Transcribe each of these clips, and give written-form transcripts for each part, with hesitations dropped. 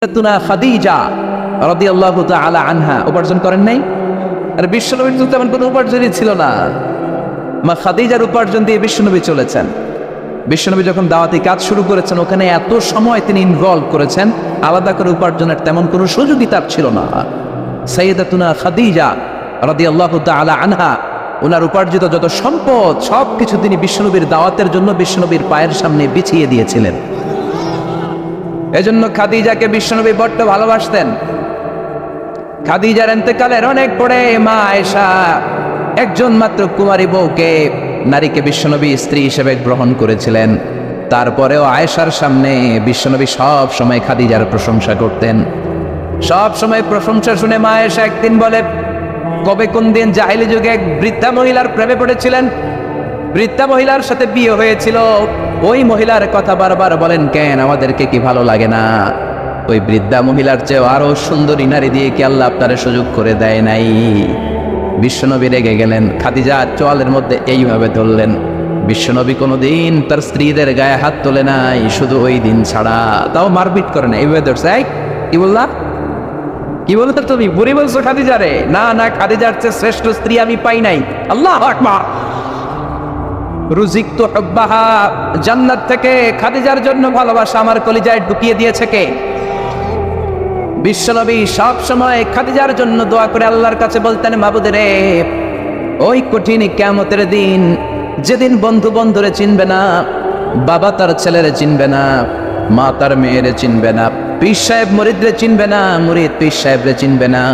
খাদিজা রাদিয়াল্লাহু তাআলা আনহা উপার্জন করেন নাই? আর বিশ্বনবীর তো তেমন কোনো উপার্জনই ছিল না। মা খাদিজার উপার্জন দিয়ে বিশ্বনবী চলেছেন। বিশ্বনবী যখন দাওয়াতি কাজ শুরু করেছেন, ওখানে এত সময় তিনি ইনভলভ করেছেন, আলাদা করে উপার্জনের তেমন কোনো সুযোগই তার ছিল না। সাইয়্যিদাতুনা খাদিজা রাদিয়াল্লাহু তাআলা আনহা, ওনার উপার্জিত যত সম্পদ সবকিছু তিনি বিশ্বনবীর দাওয়াতের জন্য বিশ্বনবীর পায়ের সামনে বিছিয়ে দিয়েছিলেন। এজন্য খাদিজাকে বিশ্বনবী বড্ড ভালোবাসতেন। খাদিজার ইন্তেকালের অনেক পরে মা আয়েশা একজন মাত্র কুমারী বউকে, নারীকে বিশ্বনবী স্ত্রী হিসেবে গ্রহণ করেছিলেন। তারপরেও আয়েশার সামনে বিশ্বনবী সব সময় খাদিজার প্রশংসা করতেন। সব সময় প্রশংসা শুনে মা আয়েশা একদিন বলে, কবে কোন দিন জাহিলি যুগে এক বৃদ্ধা মহিলার প্রেমে পড়েছিলেন, বৃদ্ধা মহিলার সাথে বিয়ে হয়েছিল, ওই মহিলার কথা বারবার বলেন কেন? আমাদেরকে কি ভালো লাগে না? ওই বৃদ্ধা মহিলার চেয়ে আরো সুন্দরী নারী দিয়ে কি আল্লাহ আপনার সুযোগ করে দেয় নাই? বিশ্বনবী রেগে গেলেন। খাদিজা চোয়ালের মধ্যে এইভাবে ধরলেন। বিশ্বনবী কোনোদিন তার স্ত্রীদের গায়ে হাত তোলে নাই, শুধু ওই দিন ছাড়া। তাও মারপিট করে না, এইভাবে ধরছে। কি বললা? কি বলতো তুমি? বুড়ি বলছো খাদিজারে? না না, খাদিজার চেয়ে শ্রেষ্ঠ স্ত্রী আমি পাই নাই। আল্লাহু আকবার। রুজিকতু হুব্বাহা, জান্নাত থেকে খাদিজার জন্য ভালোবাসা আমার কলিজায় ঢুকিয়ে দিয়েছে কে? বিশ্বনবী সব সময় খাদিজার জন্য দোয়া করে আল্লাহর কাছে বলতেন, মাবুদ রে, ওই কঠিন কিয়ামতের দিন, যেদিন বন্ধু বন্ধুরে চিনবে না, বাবা তার ছেলেরে চিনবে না, মা তার মেয়েরে চিনবে না, পীর সাহেব মুরিদরে চিনবে না, মুরিদ পীর সাহেবরে চিনবে না,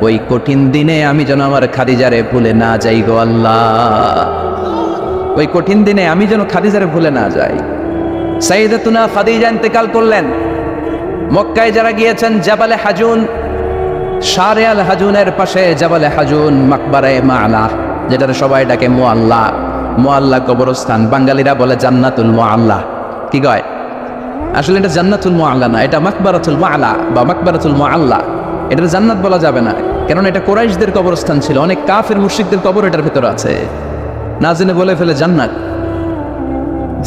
ওই কঠিন দিনে আমি যেন আমার খাদিজারে ভুলে না যাই গো আল্লাহ। ওই কঠিন দিনে আমি যেন খাদিজারে ভুলে না যাই। সাইয়্যিদাতুনা খাদিজা ইন্তেকাল করলেন। মক্কায় যারা গিয়েছেন, জাবালে হাজুন, শারে আল হাজুনের পাশে জাবালে হাজুন, মাকবারায়ে মুআল্লা, যেটার সবাই ডাকে মুআল্লা, মুআল্লা কবরস্থান, বাঙালিরা বলে জান্নাতুল মুআল্লা। কি কয়? আসলে এটা জান্নাতুল মুআল্লা না, এটা মাকবারাতুল মুআল্লা বা মাকবারাতুল মুআল্লা। এটা জান্নাত বলা যাবে না, কারণ এটা কুরাইশদের কবরস্থান ছিল। অনেক কাফের মুশরিকদের কবর এটার ভিতরে আছে, না জেনে বলে ফেলে জান্নাত।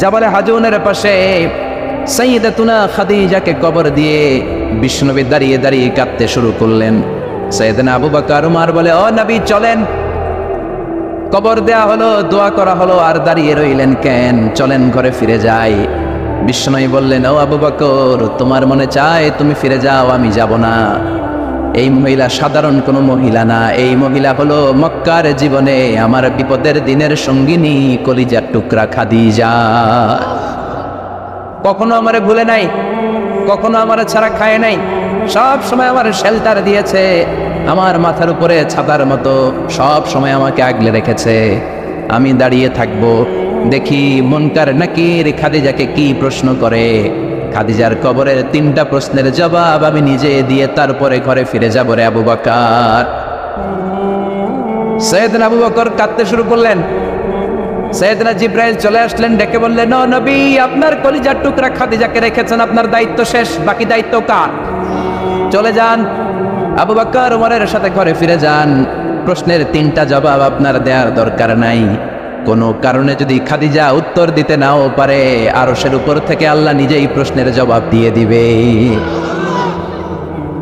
জাবালে হাজুনের পাশে সাইয়্যিদাতুনা খাদিজাকে কবর দিয়ে বিশ্বনবী দাঁড়িয়ে দাঁড়িয়ে কাঁদতে শুরু করলেন। সাইয়েদনা আবু বকর উমর বলে, ও নবী চলেন। কবর দেয়া হলো, দোয়া করা হলো, আর দাঁড়িয়ে রইলেন কেন? চলেন ঘরে ফিরে যাই। বিশ্বনবী বললেন, ও আবু বকর, তোমার মনে চায় তুমি ফিরে যাও, আমি যাব না। এই মহিলা সাধারণ কোনো মহিলা না, এই মহিলা হলো মক্কার জীবনে আমার বিপদের দিনের সঙ্গিনী, কলিজার টুকরা খাদিজা। কখনো আমারে ভুলে নাই, কখনো আমারে ছাড়া খায় নাই, সব সময় আমার শেল্টার দিয়েছে, আমার মাথার উপরে ছাতার মতো সব সময় আমাকে আগলে রেখেছে। আমি দাঁড়িয়ে থাকবো, দেখি মুনকার নাকির খাদিজাকে কি প্রশ্ন করে। খাদিজার কবরের 3টা প্রশ্নের জবাব আমি নিজে দিয়ে তারপরে ঘরে ফিরে যাব রে আবু বকর। সাইয়েদনা আবু বকর কাঁদতে শুরু করলেন। সাইয়েদনা জিবরাইল চলে আসলেন, ডেকে বললেন, ও নবী, আপনার কলিজার টুকরা খাদিজাকে রেখেছেন, আপনার দায়িত্ব শেষ, বাকি দায়িত্ব কার? চলে যান, আবু বকর ওমরের সাথে ঘরে ফিরে যান। প্রশ্নের 3টা জবাব আপনার দেওয়ার দরকার নাই। কোনো কারণে যদি খাদিজা উত্তর দিতে নাও পারে, আরশের উপর থেকে আল্লাহ নিজেই প্রশ্নের জবাব দিয়ে দিবে।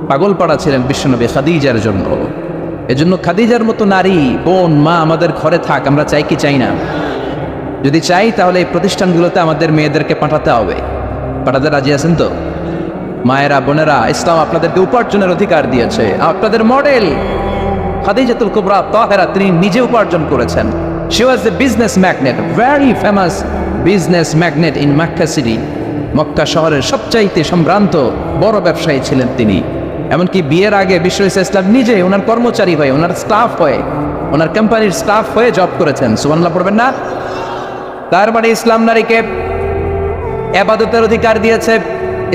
পাগল পাড়া ছিলেন বিশ্বনবী খাদিজার জন্য। এজন্য খাদিজার মতো নারী, বোন, মা আমাদের ঘরে থাক, আমরা চাই কি চাই না? যদি চাই তাহলে এই প্রতিষ্ঠানগুলোতে আমাদের মেয়েদেরকে পাঠাতে হবে। পাঠাতে রাজি আছেন তো? মায়েরা, বোনেরা, ইসলাম আপনাদেরকে উপার্জনের অধিকার দিয়েছে। আপনাদের মডেল খাদিজাতুল কুবরা তাহেরা, তিনি নিজে উপার্জন করেছেন। She was a business magnate, very famous business magnate in Makkah city. Mecca শহরের সবচাইতে সম্ভ্রান্ত বড় ব্যবসায়ী ছিলেন তিনি। এমনকি বিয়ের আগে বিশ্ব ইসলাম নিজে ওনার কর্মচারী হয়ে, ওনার স্টাফ হয়ে, ওনার কোম্পানির স্টাফ হয়ে জব করেছেন। সুবহানাল্লাহ পড়বেন না? তার মানে ইসলাম নারীকে ইবাদতের অধিকার দিয়েছে,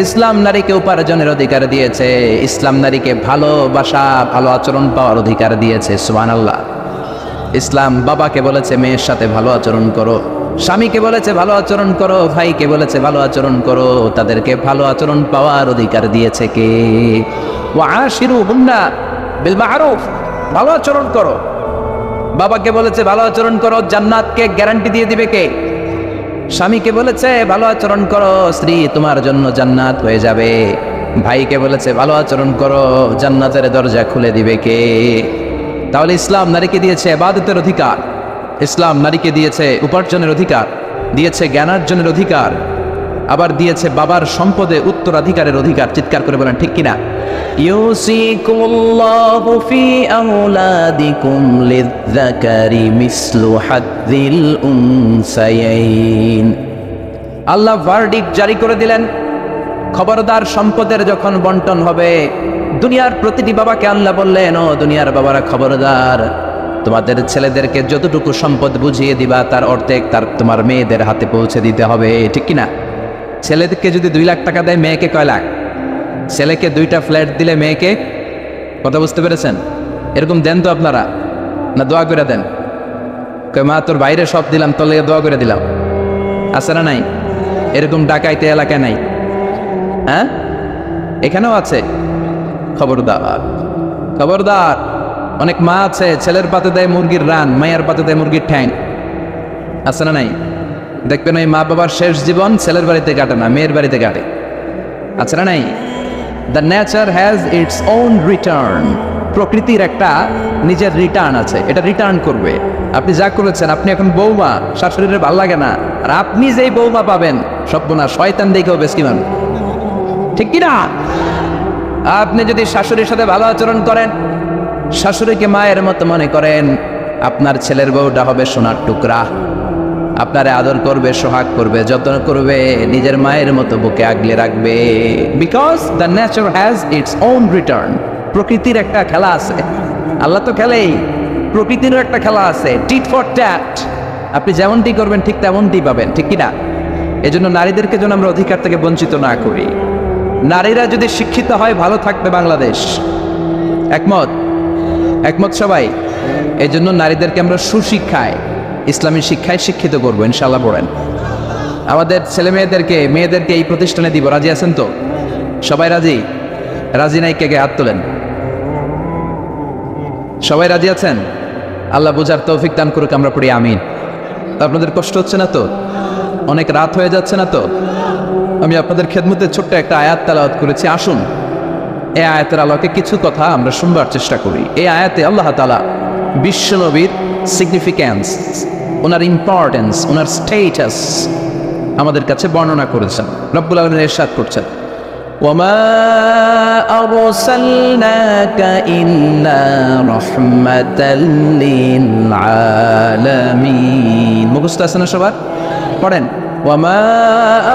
ইসলাম নারীকে উপার্জনের অধিকার দিয়েছে, ইসলাম নারীকে ভালোবাসা, ভালো আচরণ পাওয়ার অধিকার দিয়েছে। সুবহানাল্লাহ। ইসলাম বাবাকে বলেছে মেয়ের সাথে ভালো আচরণ করো, স্বামীকে বলেছে ভালো আচরণ করো, ভাইকে বলেছে ভালো আচরণ করো, তাদেরকে ভালো আচরণ পাওয়ার অধিকার দিয়েছে কে? ওয়াশিরুহুন্না বিল মা'রুফ, ভালো আচরণ করো। বাবাকে বলেছে ভালো আচরণ করো, জান্নাতকে গ্যারান্টি দিয়ে দিবে কে? স্বামীকে বলেছে ভালো আচরণ করো, স্ত্রী তোমার জন্য জান্নাত হয়ে যাবে। ভাইকে বলেছে ভালো আচরণ করো, জান্নাতের দরজা খুলে দিবে কে? তাহলে ইসলাম নারীকে দিয়েছে ইবাদতের অধিকার, ইসলাম নারীকে দিয়েছে উপার্জনের অধিকার, দিয়েছে জ্ঞানার্জনের অধিকার, আবার দিয়েছে বাবার সম্পদে উত্তরাধিকারের অধিকার। চিৎকার করে বলেন ঠিক কিনা? ইউসিকুমুল্লাহু ফি আওলাদিকুম লিয-যাকারি মিসলু হাযযিল উনসায়াইন। আল্লাহ ভার্ডিক্ট জারি করে দিলেন, খবরদার সম্পদের যখন বন্টন হবে, দুনিয়ার প্রতিটি বাবাকে আল্লাহ বললেন, ও দুনিয়ার বাবারা খবরদার, তোমাদের ছেলেদেরকে যতটুকু সম্পদ বুঝিয়ে দিবা তার অর্ধেক তোমার মেয়েদের হাতে পৌঁছে দিতে হবে। ঠিক কিনা? ছেলেদেরকে যদি 2 লাখ টাকা দেয়, মেয়েকে কয় লাখ? ছেলেকে 2টা ফ্ল্যাট দিলে মেয়েকে, কথা বুঝতে পেরেছেন? এরকম দেন তো আপনারা, না দোয়া করে দেন? কয় মা তোর বাইরে সব দিলাম, তোর লেগে দোয়া করে দিলাম। আছে না নাই? এরকম ডাকাইতে এলাকায় নাই? হ্যাঁ, এখানেও আছে। খবরদার, খবরদার। অনেক মা আছে ছেলের পাতে দেয় মুরগির রান, মায়ের পাতে দেয় মুরগির ঠ্যাং। আছে না নাই? দেখবেন ওই মা বাবার শেষ জীবন ছেলের বাড়িতে কাটে না, মেয়ের বাড়িতে কাটে। আছে না নাই? The nature has its own return. প্রকৃতির একটা নিজের রিটার্ন আছে, এটা রিটার্ন করবে। আপনি যা করেছেন, আপনি এখন বৌমা, শাশুড়ির ভাল লাগে না, আর আপনি যেই বৌমা পাবেন সর্বনাশ, শয়তান দেখেও বেশ কি মানুষ। ঠিক কিনা? আপনি যদি শাশুড়ির সাথে ভালো আচরণ করেন, শাশুড়িকে মায়ের মতো মনে করেন, আপনার ছেলের বউটা হবে সোনার টুকরা, আপনারে আদর করবে, সোহাগ করবে, যত্ন করবে, নিজের মায়ের মতো বুকে আগলে রাখবে। Because the nature has its own return. প্রকৃতির একটা খেলা আছে, আল্লাহ তো খেলেই, প্রকৃতিরও একটা খেলা আছে, টিট ফর ট্যাট। আপনি যেমনটি করবেন ঠিক তেমনটি পাবেন। ঠিক কিনা? এজন্য নারীদেরকে যেন আমরা অধিকার থেকে বঞ্চিত না করি। নারীরা যদি শিক্ষিত হয়, ভালো থাকবে বাংলাদেশ। একমত? একমত সবাই? এই জন্য নারীদেরকে আমরা সুশিক্ষায়, ইসলামী শিক্ষায় শিক্ষিত করবো ইনশাআল্লাহ। পড়েন, আমাদের ছেলে মেয়েদেরকে এই প্রতিষ্ঠানে দিব। রাজি আছেন তো? সবাই রাজি? রাজি নাই কে কে হাত তোলেন। সবাই রাজি আছেন? আল্লাহ বুঝার তৌফিক দান করুক, আমরা পড়ি আমিন। আপনাদের কষ্ট হচ্ছে না তো? অনেক রাত হয়ে যাচ্ছে না তো? আমি আপনাদের খেদমতে ছোট্ট একটা আয়াত তেলাওয়াত করেছি। আসুন এই আয়াতের আলোকে কিছু কথা আমরা শুনবার চেষ্টা করি। এই আয়াতে আল্লাহ তাআলা বিশ্বনবীর সিগনিফিক্যান্স, ওনার ইম্পর্টেন্স, ওনার স্টেটাস আমাদের কাছে বর্ণনা করেছেন। রব্বুল আলামিন ইরশাদ করছেন, ওয়ামা আরসালনাকা ইল্লা রাহমাতাল লিল আলামিন। মুখস্থ আছে না সবার? পড়েন, ওয়ামা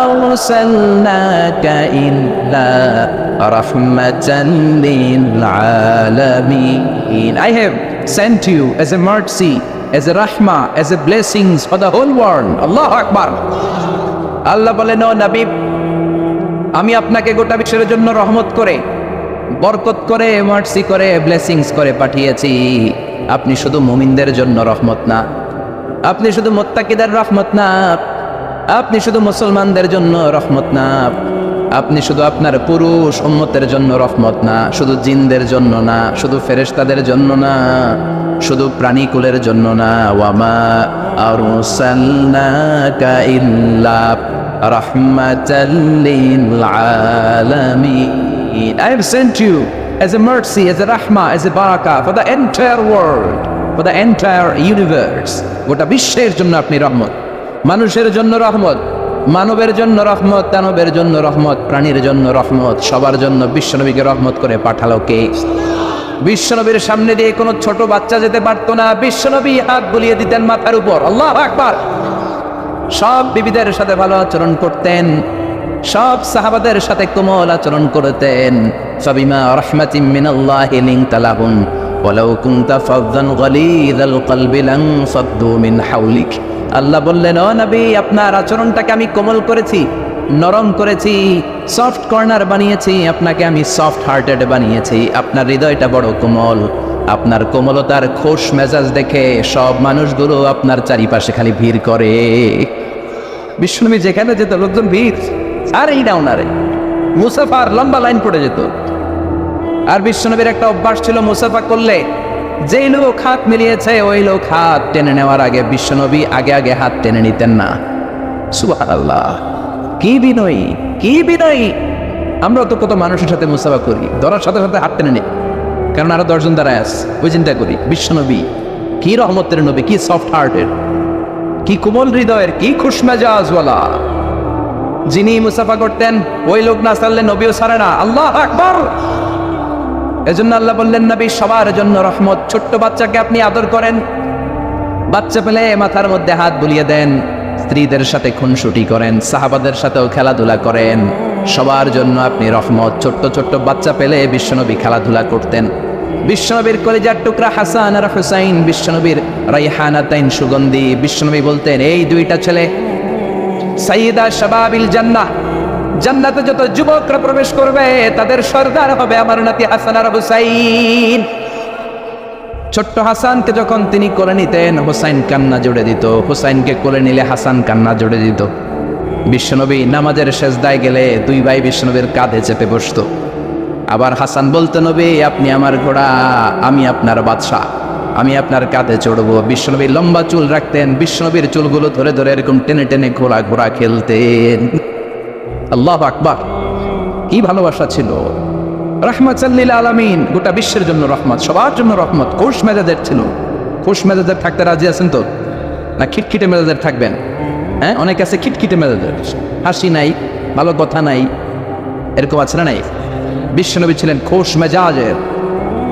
আরসালনাকা ইল্লা রাহমাতাল লিল আলামিন। I have sent you as a mercy, as a rahmah, as a blessings for the whole world. Allahu Akbar. আল্লাহ বলেন, ও নবী, আমি আপনাকে গোটা বিশ্বের জন্য রহমত করে, বরকত করে, মার্সি করে, ব্লেসিংস করে পাঠিয়েছি। আপনি শুধু মুমিনদের জন্য রহমত না, আপনি শুধু মুত্তাকিদের রহমত না, আপনি শুধু মুসলমানদের জন্য রহমত না, আপনি শুধু আপনার পুরুষ উম্মতের জন্য রহমত না, শুধু জিনদের জন্য না, শুধু ফেরেশতাদের জন্য না, শুধু প্রাণীকুলের জন্য না। ওয়ামা আরসালনাকা ইল্লা রাহমাতাল লিল আলামিন। I have sent you as a mercy, as a rahmah, as a barakah for the entire world, for the entire universe. গোটা বিশ্বের জন্য আপনি রহমত, মানুষের জন্য রহমত, মানবের জন্য রহমত, দানবের জন্য রহমত, প্রাণীর জন্য রহমত, সবার জন্য বিশ্বনবীকে রহমত করে পাঠালো কে? বিশ্বনবীর সামনে দিয়ে কোনো ছোট বাচ্চা যেতে পারতো না, বিশ্বনবী হাত বুলিয়ে দিতেন মাথার উপর। আল্লাহু আকবার। সব বিবিদের সাথে ভালো আচরণ করতেন, সব সাহাবাদের সাথে কোমল আচরণ করতেন। ফাবিমা রাহমাতিম মিনাল্লাহি লিনতা লাহুম ওয়ালাউ কুনতা ফাযযান গালিযাল কলবি লানফাদ্দু মিন হাওলিক। আল্লাহ বললেন, ও নবী, আপনার আচরণটাকে আমি কোমল করেছি, নরম করেছি, সফট কর্নার বানিয়েছি, আপনাকে আমি সফট হার্টেড বানিয়েছি। আপনার হৃদয়টা বড় কোমল, আপনার কোমলতার খোশ মেজাজ দেখে সব মানুষগুলো আপনার চারিপাশে খালি ভিড় করে। বিশ্বনবী যেখানে যেত লোকজন ভিড়, আর এই ডাউনারে মুসাফার লম্বা লাইন পড়ে যেত। আর বিশ্বনবীর একটা অভ্যাস ছিল, মুসাফা করলে যেই লোক হাত মিলিয়েছে ওই লোক হাত টেনে নেওয়ার আগে বিশ্বনবী আগে আগে হাত টেনে নিতেন না। সুবহানাল্লাহ, কি বিনয়ী, কি বিনয়ী! আমরাও তো কত মানুষের সাথে মুসাফা করি, ধরার সাথে সাথে হাত টেনে নিই, কারণ আরো 10 জন দাঁড়ায় আছে, ওই চিন্তা করি। বিশ্বনবী কি রহমতের নবী, কি সফট হার্টের, কি কোমল হৃদয়ের, কি খুশমেজাজওয়ালা। যিনি মুসাফা করতেন ওই লোক না ছাড়লে নবীও ছাড়ে না। আল্লাহ আকবার। এজন্য আল্লাহ বললেন নবী সবার জন্য রহমত। ছোট্ট বাচ্চাকে আপনি আদর করেন, বাচ্চা পেলে মাথার মধ্যে হাত বুলিয়ে দেন, স্ত্রীদের সাথে খুনসুটি করেন, সাহাবাদের সাথেও খেলাধুলা করেন, সবার জন্য আপনি রহমত। ছোট্ট ছোট্ট বাচ্চা পেলে বিশ্বনবী খেলাধুলা করতেন। বিশ্বনবীর কলিজার টুকরা হাসান আর হুসাইন, বিশ্বনবীর রাইহানাতাইন সুগন্ধি। বিশ্বনবী বলতেন এই দুইটা ছেলে সাইয়্যিদা শাবাবিল জান্নাহ, জান্নাতে যত যুবকরা প্রবেশ করবে তাদের সর্দার হবে আমার নাতি হাসান আর হুসাইন। ছোট্ট হাসানকে যখন তিনি কোলে নিতেন হুসাইন কান্না জুড়ে দিত, হুসাইনকে কোলে নিলে হাসান কান্না জুড়ে দিত। বিশ্বনবী নামাজের সেজদায় গেলে দুই ভাই বিশ্বনবীর কাঁধে চেপে বসতো। আবার হাসান বলতো নবী আপনি আমার ঘোড়া, আমি আপনার বাদশা, আমি আপনার কাঁধে চড়বো। বিশ্বনবী লম্বা চুল রাখতেন, বিশ্বনবীর চুলগুলো ধরে ধরে এরকম টেনে টেনে ঘোড়া ঘোড়া খেলতেন। আল্লাহু আকবার, কি ভালোবাসা ছিল। রাহমাতাল লিল আলামিন, গোটা বিশ্বের জন্য রহমত, সবার জন্য রহমত। খুশ মেজাজের ছিল। খুশ মেজাজের থাকতে রাজি আছেন তো, না খিটখিটে মেজাজের থাকবেন? হ্যাঁ, অনেক আছে খিটখিটে মেজাজের, হাসি নাই, ভালো কথা নাই, এরকম আছে না নাই? বিশ্বনবী ছিলেন খুশ মেজাজের,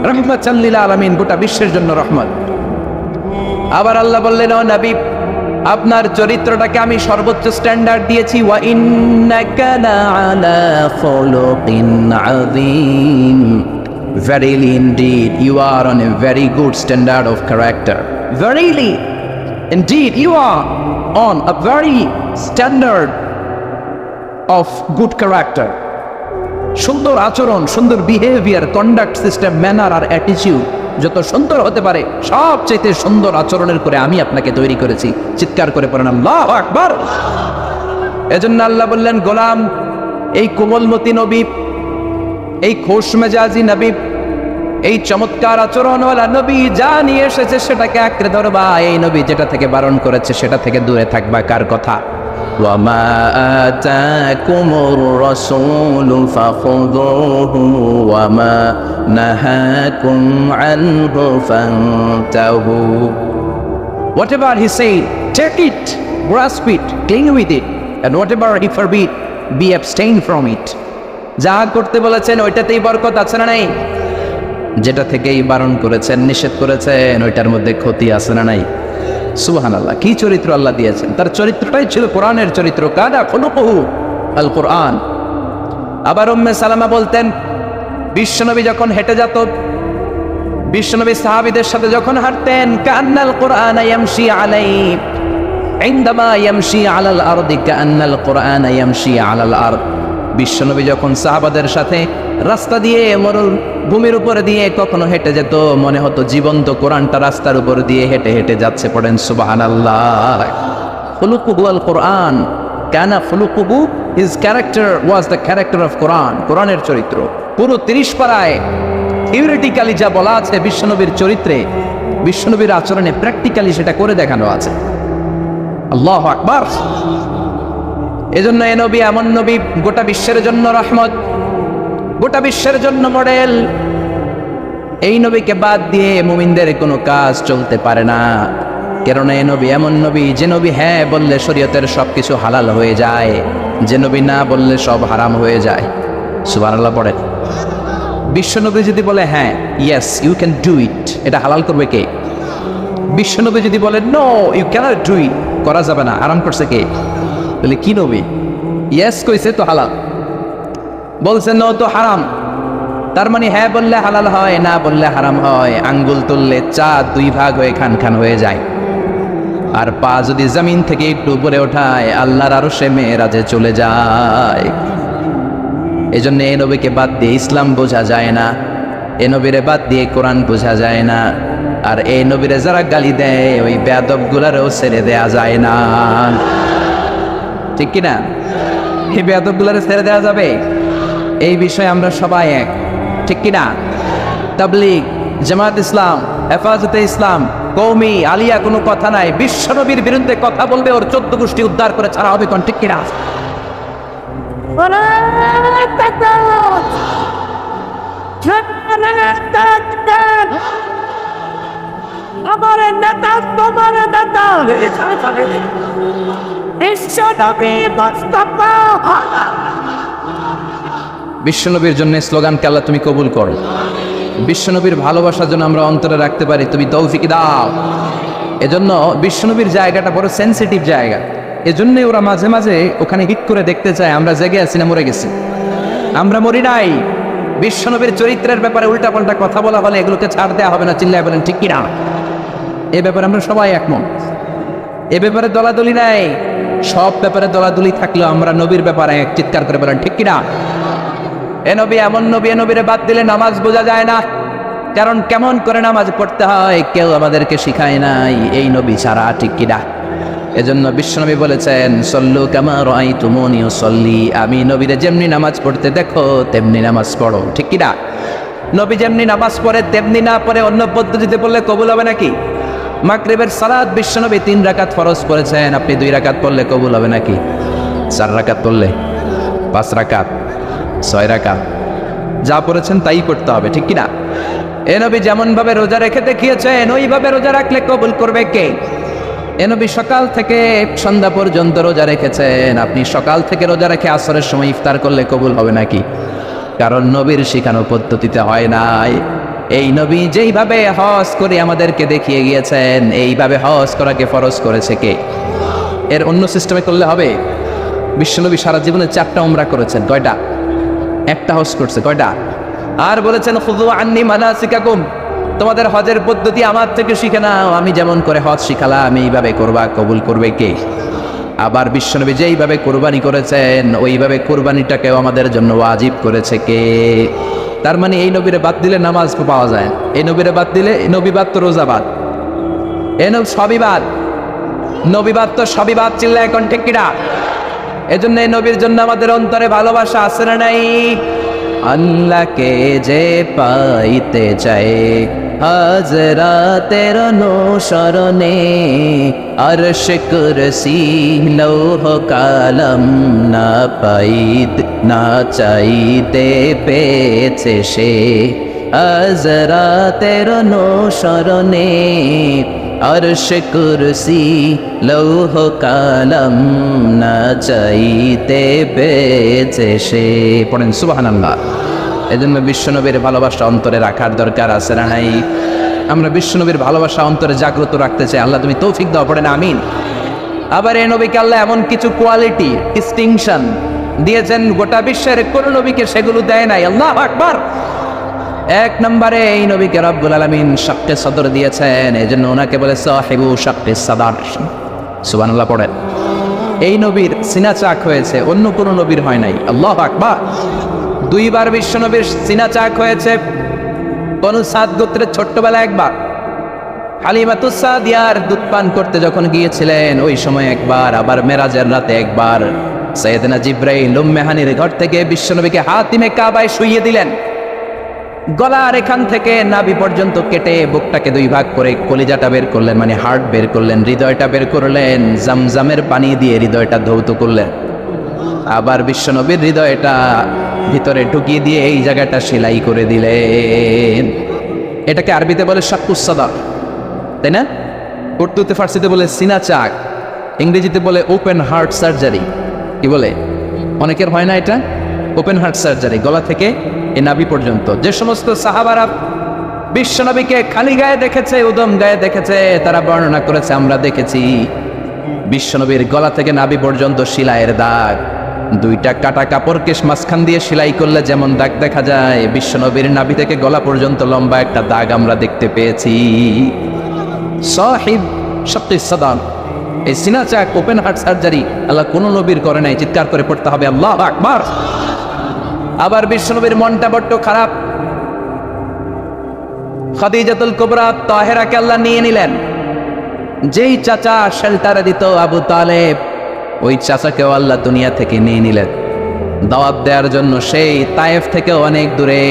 রাহমাতাল লিল আলামিন, গোটা বিশ্বের জন্য রহমত। আবার আল্লাহ বললেন ও নবী আপনার চরিত্রটাকে আমি সর্বোচ্চ স্ট্যান্ডার্ড দিয়েছি। ওয়া ইন্নাকা লাআলা খুলুকিন আযীম, verily indeed you are on a very good standard of character. Verily indeed you are on a very standard of good character. সুন্দর আচরণ, সুন্দর বিহেভিয়ার, কন্ডাক্ট সিস্টেম, ম্যানার আর অ্যাটিটিউড যত সুন্দর হতে পারে সবচেয়ে সুন্দর আচরণের করে আমি আপনাকে তৈরি করেছি। চিৎকার করে পড়েন আল্লাহু আকবার। এজন্য আল্লাহ বললেন গোলাম এই কোমলমতি নবী, এই খোশ মেজাজি নবী, এই চমৎকার আচরণওয়ালা নবী যা নিয়ে এসেছে সেটাকে আঁকড়ে ধরবা। এই নবী যেটা থেকে বারণ করেছে সেটা থেকে দূরে থাকবা। কার কথা? وَمَا آتَاكُمُ الرَّسُولُ فَخُذُوهُ وَمَا نَهَاكُمْ عَنْهُ فَانْتَهُوا. Whatever he said, take it, grasp it, cling with it, and whatever he forbid, be abstain from it. যা করতে বলেছেন ওইটাতেই বরকত আছে না নাই? যেটা থেকেই বারণ করেছেন, নিষেধ করেছেন, ওইটার মধ্যে ক্ষতি আছে না নাই? সুবহানাল্লাহ, কি চরিত্র আল্লাহ দিয়েছেন। তার চরিত্রটাই ছিল কোরআনের চরিত্র। কাদা খুলুকুহু আল কোরআন। আবার উম্মে সালামা বলতেন বিশ্বনবী যখন হেঁটে যেত, বিশ্বনবী সাহাবীদের সাথে যখন হাঁটতেন, কান্নাল কোরআন ইয়ামশি আলাইহি ইনদামা ইয়ামশি আলাল আরদি কান্নাল কোরআন ইয়ামশি আলাল আরদ। বিশ্বনবী যখন সাহাবাদের সাথে রাস্তা দিয়ে মরুভূমির উপর দিয়ে কখনো হেঁটে যেত, মনে হতো জীবন্ত কোরআনটা রাস্তার উপর দিয়ে হেঁটে হেঁটে যাচ্ছে। পড়েন সুবহানাল্লাহ। খুলুকুহু আল কোরআন, কানা খুলুকুহু, his character was the character of Quran. কোরআনের চরিত্র পুরো 30 পারায় থিওরিটিক্যালি যা বলা আছে বিশ্বনবীর চরিত্রে, বিশ্বনবীর আচরণে প্র্যাকটিক্যালি সেটা করে দেখানো আছে। আল্লাহু আকবার। এজন্য এ নবী এমন নবী, গোটা বিশ্বের জন্য রহমত, গোটা বিশ্বের জন্য মডেল। এই নবীকে বাদ দিয়ে মুমিনদের কোনো কাজ চলতে পারে না। কেননা এ নবী এমন নবী যে নবী হ্যাঁ বললে শরীয়তের সবকিছু হালাল হয়ে যায়, যে নবী না বললে সব হারাম হয়ে যায়। সুবহানাল্লাহ পড়েন। বিশ্বনবী যদি বলে হ্যাঁ, yes you can do it, এটা হালাল করবে কে? বিশ্বনবী যদি বলে no you can't do it, করা যাবে না, হারাম করছে কে? তাহলে কি নবী? ইয়েস কইছে তো হালাল, বলছে নো তো হারাম। তার মানে হ্যাঁ বললে হালাল হয়, না বললে হারাম হয়। আঙ্গুল তুললে চাঁদ 2 ভাগ হয়ে খান খান হয়ে যায়। আর পা যদি জমিন থেকে একটু উপরে ওঠায় আল্লাহর আরশে মেরাজে চলে যায়। এজন্য এই নবীকে বাদ দিয়ে ইসলাম বোঝা যায় না, এই নবীরে বাদ দিয়ে কোরআন বোঝা যায় না। আর এই নবীরে যারা গালি দেয় ওই বেয়াদবগুলারও ছেড়ে দেয়া যায় না। ঠিক কিনা? এই বেয়াদবগুলারে ছেড়ে দেওয়া যাবে? এই বিষয়ে আমরা সবাই এক, ঠিক কিনা? তাবলীগ, জামাত ইসলাম, হেফাজতে ইসলাম, কওমি, আলিয়া কোনো কথা নাই। বিশ্বনবীর বিরুদ্ধে কথা বলবে ওর 14 গোষ্ঠী উদ্ধার করে ছাড়া হবে, কোন ঠিক কিনা? আমার নেতা তোমার নেতা বিশ্বনবীর জন্য স্লোগানকে আল্লাহ তুমি কবুল করো। বিশ্বনবীর ভালোবাসার জন্য আমরা অন্তরে রাখতে পারি, তুমি তৌফিক দাও। এজন্য বিশ্বনবীর জায়গাটা বড় সেনসিটিভ জায়গা। এজন্যই ওরা মাঝে মাঝে ওখানে হিট করে দেখতে চায় আমরা জেগে আছি না মরে গেছি। আমরা মরি নাই। বিশ্বনবীর চরিত্রের ব্যাপারে উল্টাপাল্টা কথা বলা হলে এগুলোকে ছাড় দেওয়া হবে না। চিল্লায় বলেন ঠিক কিনা? এ ব্যাপারে আমরা সবাই একমত। এ ব্যাপারে দলাদলি নাই। সব ব্যাপারে দলাদলি থাকলেও আমরা নবীর ব্যাপারে এক চিৎকার করে বলেন ঠিক কিনা? এ নবী এমন নবী, এ নবীরে বাদ দিলে নামাজ বোঝা যায় না। কারণ কেমন করে নামাজ পড়তে হয় কেউ আমাদেরকে শিখায় নাই এই নবী ছাড়া, ঠিক কিনা? এজন্য বিশ্বনবী বলেছেন সল্লু কামা রাআইতুমুনি উসাল্লি, আমি নবীরে যেমনি নামাজ পড়তে দেখো তেমনি নামাজ পড়ো, ঠিক কিনা? নবী যেমনি নামাজ পড়ে তেমনি না পড়ে অন্য পদ্ধতিতে পড়লে কবুল হবে নাকি? মাগরিবের সালাত বিশ্বনবী 3 রাকাত ফরজ পড়েছেন, আপনি 2 রাকাত পড়লে কবুল হবে নাকি? 4 রাকাত পড়লে, 5 রাকাত, 6 রাকাত, যা পড়েছেন তাই করতে হবে, ঠিক কিনা? এ নবী যেমন ভাবে রোজা রেখে দেখিয়েছেন ওইভাবে রোজা রাখলে কবুল করবে কে? এ নবী সকাল থেকে সন্ধ্যা পর্যন্ত রোজা রেখেছেন, আপনি সকাল থেকে রোজা রেখে আসরের সময় ইফতার করলে কবুল হবে নাকি? কারণ নবীর শিখানো পদ্ধতিতে হয় নাই। এই নবী যেইভাবে হজ করে আমাদেরকে দেখিয়ে গিয়েছেন এইভাবে হজ করাকে ফরজ করেছে কে? এর অন্য সিস্টেমে করলে হবে? বিশ্বনবী সারা জীবনে 4টা উমরা করেছেন, কয়টা? একটা হজ করছে, কয়টা? আর বলেছেন খুযু আন্নী মানাসিকাকুম, তোমাদের হজের পদ্ধতি আমার থেকে শিখে নাও, আমি যেমন করে হজ শিখালাম এইভাবে করবা, কবুল করবে কে? আবার বিশ্বনবী যেইভাবে কুরবানি করেছেন ওইভাবে কুরবানিটাকেও আমাদের জন্য ওয়াজিব করেছে কে? তার মানে এই নবীরে বাদ দিলে নামাজ পাওয়া যায়, এই নবীরে বাদ দিলে নবী বাদ তো রোজা বাদ, এই সবই বাদ, নবী বাদ তো সবই বাদ, চিল্লা এখন ঠিক কিনা? এজন্য এই নবীর জন্য আমাদের অন্তরে ভালোবাসা আছে না নাই? আল্লাহকে যে পাইতে চায় হাজরাতের অনুসরণে, আরশ কুরসি লৌহ কালাম না পাইত না চাইতে পেয়েছে সে, হাজরাতের অনুসরণে আরশ কুরসি লৌহ কালাম না চাইতে পেয়েছে সে। পড়েন সুবহানাল্লাহ। এজন্য বিশ্বনবীর ভালোবাসা অন্তরে রাখার দরকার আছে না নাই? আমরা বিশ্বনবীর ভালোবাসা অন্তরে জাগ্রত রাখতে চাই, আল্লাহ তুমি তৌফিক দাও, পড়েন আমিন। আবার এই নবীকে আল্লাহ এমন কিছু কোয়ালিটি ডিস্টিংশন দিয়েছেন গোটা বিশ্বের কোন নবীকে সেগুলো দেয় নাই। আল্লাহু আকবার। 1 নম্বরে এই নবীকে রব্বুল আলামিন শাক্কে সদর দিয়েছেন, এজন্য ওনাকে বলে সাহিবু শাক্কে সদর। সুবহানাল্লাহ পড়েন। এই নবীর সিনা চাক হয়েছে, অন্য কোন নবীর হয় নাই। আল্লাহু আকবার। 2 বার বিশ্ব নবীর সিনা চাক হয়েছে। বনু সাদ গোত্রের ছোট্টবেলা একবার হালিমাতুস সাদিয়ার দুধ পান করতে যখন গিয়েছিলেন ওই সময় একবার, আবার মেরাজের রাতে একবার সাইয়েদনা জিবরাইল উম্মে হানির ঘর থেকে বিশ্বনবীকে হাতিমে কাবায় শুইয়ে দিলেন। গলার এখান থেকে নাভি পর্যন্ত কেটে বুকটাকে 2 ভাগ করে কলিজাটা বের করলেন, মানে হার্ট বের করলেন, হৃদয়টা বের করলেন, জামজামের পানি দিয়ে হৃদয়টা ধৌত করলেন। আবার বিশ্বনবীর হৃদয়টা ভিতরে ঢুকিয়ে দিয়ে এই জায়গাটা সেলাই করে দিলেন। এটাকে আরবিতে বলে শাক্কুস সাদর, তাই না? উর্দুতে ফার্সিতে বলে সিনা চাক, ইংরেজিতে বলে ওপেন হার্ট সার্জারি। কি বলে? অনেকের হয় না এটা, ওপেন হার্ট সার্জারি, গলা থেকে এই নাভি পর্যন্ত। যে সমস্ত সাহাবারা বিশ্বনবীকে খালি গায়ে দেখেছে, উদম গায়ে দেখেছে, তারা বর্ণনা করেছে আমরা দেখেছি বিশ্বনবীর গলা থেকে নাভি পর্যন্ত সেলাইয়ের দাগ। 2টা কাটা কাপড়কে মাঝখান দিয়ে সেলাই করলে যেমন দাগ দেখা যায়, বিশ্বনবীর নাভি থেকে গলা পর্যন্ত লম্বা একটা দাগ আমরা দেখতে পেয়েছি। সাহিব শাক্কিস সাদার, এই সিনা চাক ওপেন হার্ট সার্জারি আল্লাহ কোন নবীর করে নাই। চিৎকার করে পড়তে হবে আল্লাহু আকবার। আবার বিশ্বনবীর মনটা বড্ড খারাপ। খাদিজাতুল কুবরা তাহেরাকে আল্লাহ নিয়ে নিলেন। যেই চাচা শেল্টারে দিত আবু তালেব, ওই চাচাকেও আল্লাহ দুনিয়া থেকে নিয়ে নিলেন দাওয়াত দেওয়ার জন্য। সেই তায়েফ থেকে অনেক দূরে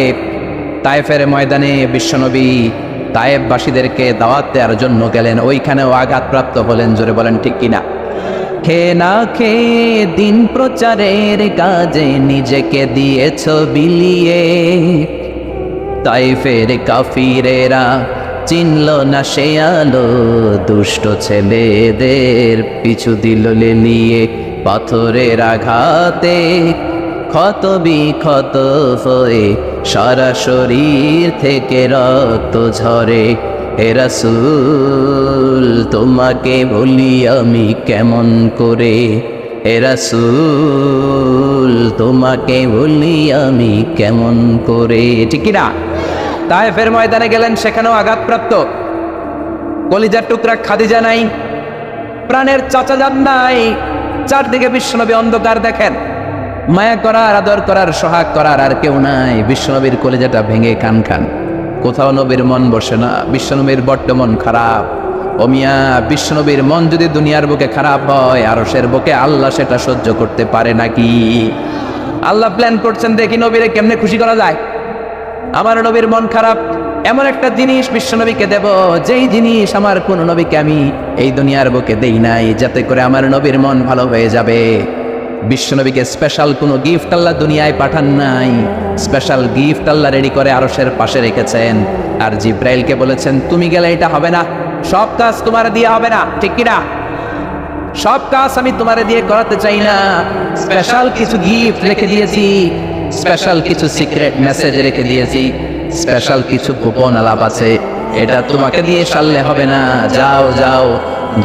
তায়েফের ময়দানে বিশ্বনবী তায়েফবাসীদেরকে দাওয়াত দেওয়ার জন্য গেলেন, ওইখানেও আঘাতপ্রাপ্ত হলেন। জোরে বলেন ঠিক কিনা? খেয়ে না খেয়ে দিন প্রচারের কাজে নিজেকে দিয়েছ বিলিয়ে, তাইফের কাফিরেরা চিনল না সে আলো, দুষ্ট ছেলেদের পিছু দিল লেলিয়ে, পাথরের আঘাতে ক্ষত বিক্ষত হয়ে সারা শরীর থেকে রক্ত ঝরে। হে রাসূল তোমাকে বলি আমি কেমন করে, হে রাসূল তোমাকে বলি আমি কেমন করে। ঠিক না? তায়েফের ময়দানে গেলেন, সেখানেও আঘাতপ্রাপ্ত, কলিজার টুকরা খাদিজা নাই, প্রাণের চাচা যান নাই, চারদিকে বিশ্বনবী অন্ধকার দেখেন, মায়া করার, আদর করার, সোহাগ করার আর কেউ নাই। বিশ্বনবীর কলিজাটা ভেঙে খান খান, কোথাও নবীর মন বসে না, বিশ্বনবীর বড্ড মন খারাপ। ও মিয়া, বিশ্বনবীর মন যদি দুনিয়ার বুকে খারাপ হয়, আরশের বুকে আল্লাহ সেটা সহ্য করতে পারে নাকি? আল্লাহ প্ল্যান করছেন, দেখি নবীরে কেমনে খুশি করা যায়। আমার নবীর মন খারাপ, এমন একটা জিনিস বিশ্বনবীকে দেব, যেই জিনিস আমার কোন নবীকে আমি এই দুনিয়ার বুকে দেই নাই, যাতে করে আমার নবীর মন ভালো হয়ে যাবে। বিশ্বনবীকে স্পেশাল কোনো গিফট আল্লাহ দুনিয়ায় পাঠান নাই, স্পেশাল গিফট আল্লাহ রেডি করে আরশের পাশে রেখেছেন। আর জিব্রাইলকে বলেছেন, তুমি গেলে এটা হবে না, সব কাজ তোমার দিয়ে হবে না। ঠিক কিনা? সব কাজ আমি তোমার দিয়ে করাতে চাই না, স্পেশাল কিছু গিফট রেখে দিয়েছি, স্পেশাল কিছু সিক্রেট মেসেজ রেখে দিয়েছি, স্পেশাল কিছু গোপন আলাপ আছে, এটা তোমাকে দিয়ে সারলে হবে না। যাও যাও,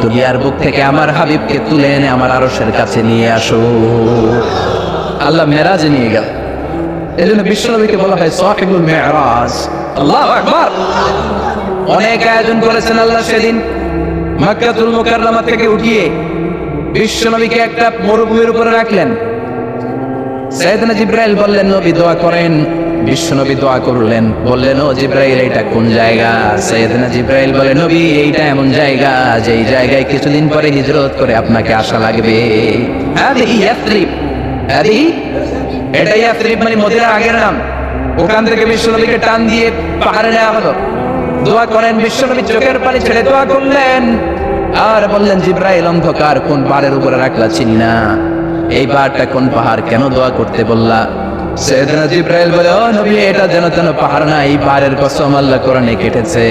দুনিয়ার বুক থেকে আমার হাবিবকে তুলে এনে আমার আরশের কাছে নিয়ে আসো। আল্লাহ মেরাজে নিয়ে গেল, এজন্য বিশ্বনবীকে বলা হয় সাহিবুল মেরাজ। আল্লাহু আকবার। অনেক আয়োজন করেছেন আল্লাহ সেদিন, মক্কাতুল মুকাররমা থেকে উঠিয়ে বিশ্বনবীকে একটা মরুভূমির উপরে রাখলেন। সাইয়েদনা জিব্রাইল বললেন, নবী দোয়া করেন। বিশ্বনবী দোয়া করলেন, বললেন, ও জিব্রাইল এটা কোন জায়গা? সাইয়েদনা জিব্রাইল বলে, নবী এইটা এমন জায়গা, যেই জায়গায় কিছুদিন পরে হিজরত করে আপনাকে আসা লাগবে। হাদিহি ইয়াসরিব, হাদিহি, এটা ইয়াসরিব মানে মদিনার আগের নাম। ওখান থেকে বিশ্বনবীকে টান দিয়ে পাহাড়ে নেওয়া হলো। দোয়া করেন, বিশ্বনবী চোখের পানি ছেড়ে দোয়া করলেন আর বললেন, জিব্রাইল অন্ধকার কোন পাহাড়ের উপরে রাখলা চিনি না, এই পাহাড়টা কোন পাহাড়, কেন দোয়া করতে বললা? সাইয়েদনা জিব্রাইল বলে, ও নবী এটা যেন তেন পাহাড় না, এই পাহাড়ের কসম আল্লাহ কোরআনে কেটেছে।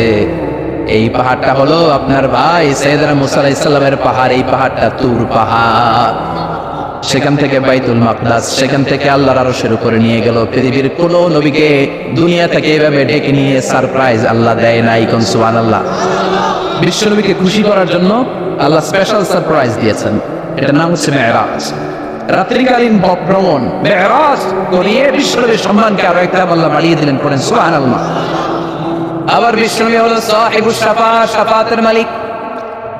এই পাহাড়টা হলো আপনার ভাই সাইয়েদনা মুসা আলাইহিস সালামের পাহাড়, এই পাহাড়টা তুর পাহাড়। সেখান থেকে বাইতুল মাকদাস, সেখান থেকে আল্লাহর আরশের উপরে নিয়ে গেল। পৃথিবীর কোন নবীকে দুনিয়া থেকে এভাবে ডেকে নিয়ে সারপ্রাইজ আল্লাহ দেয় নাই। কোন সুবহানাল্লাহ। বিশ্বনবীকে খুশি করার জন্য আল্লাহ স্পেশাল সারপ্রাইজ দিয়েছেন, এটার নাম হচ্ছে মেরাজ, রাত্রিকালীন ভ্রমণ। মেরাজ করিয়ে বিশ্বনবীর সম্মানকে আরো একটা আল্লাহ বাড়িয়ে দিলেন। পড়েন সুবহানাল্লাহ। আবার বিশ্বনবী হলো সাহিবুশ শাফাআত, শাফাআতের মালিক।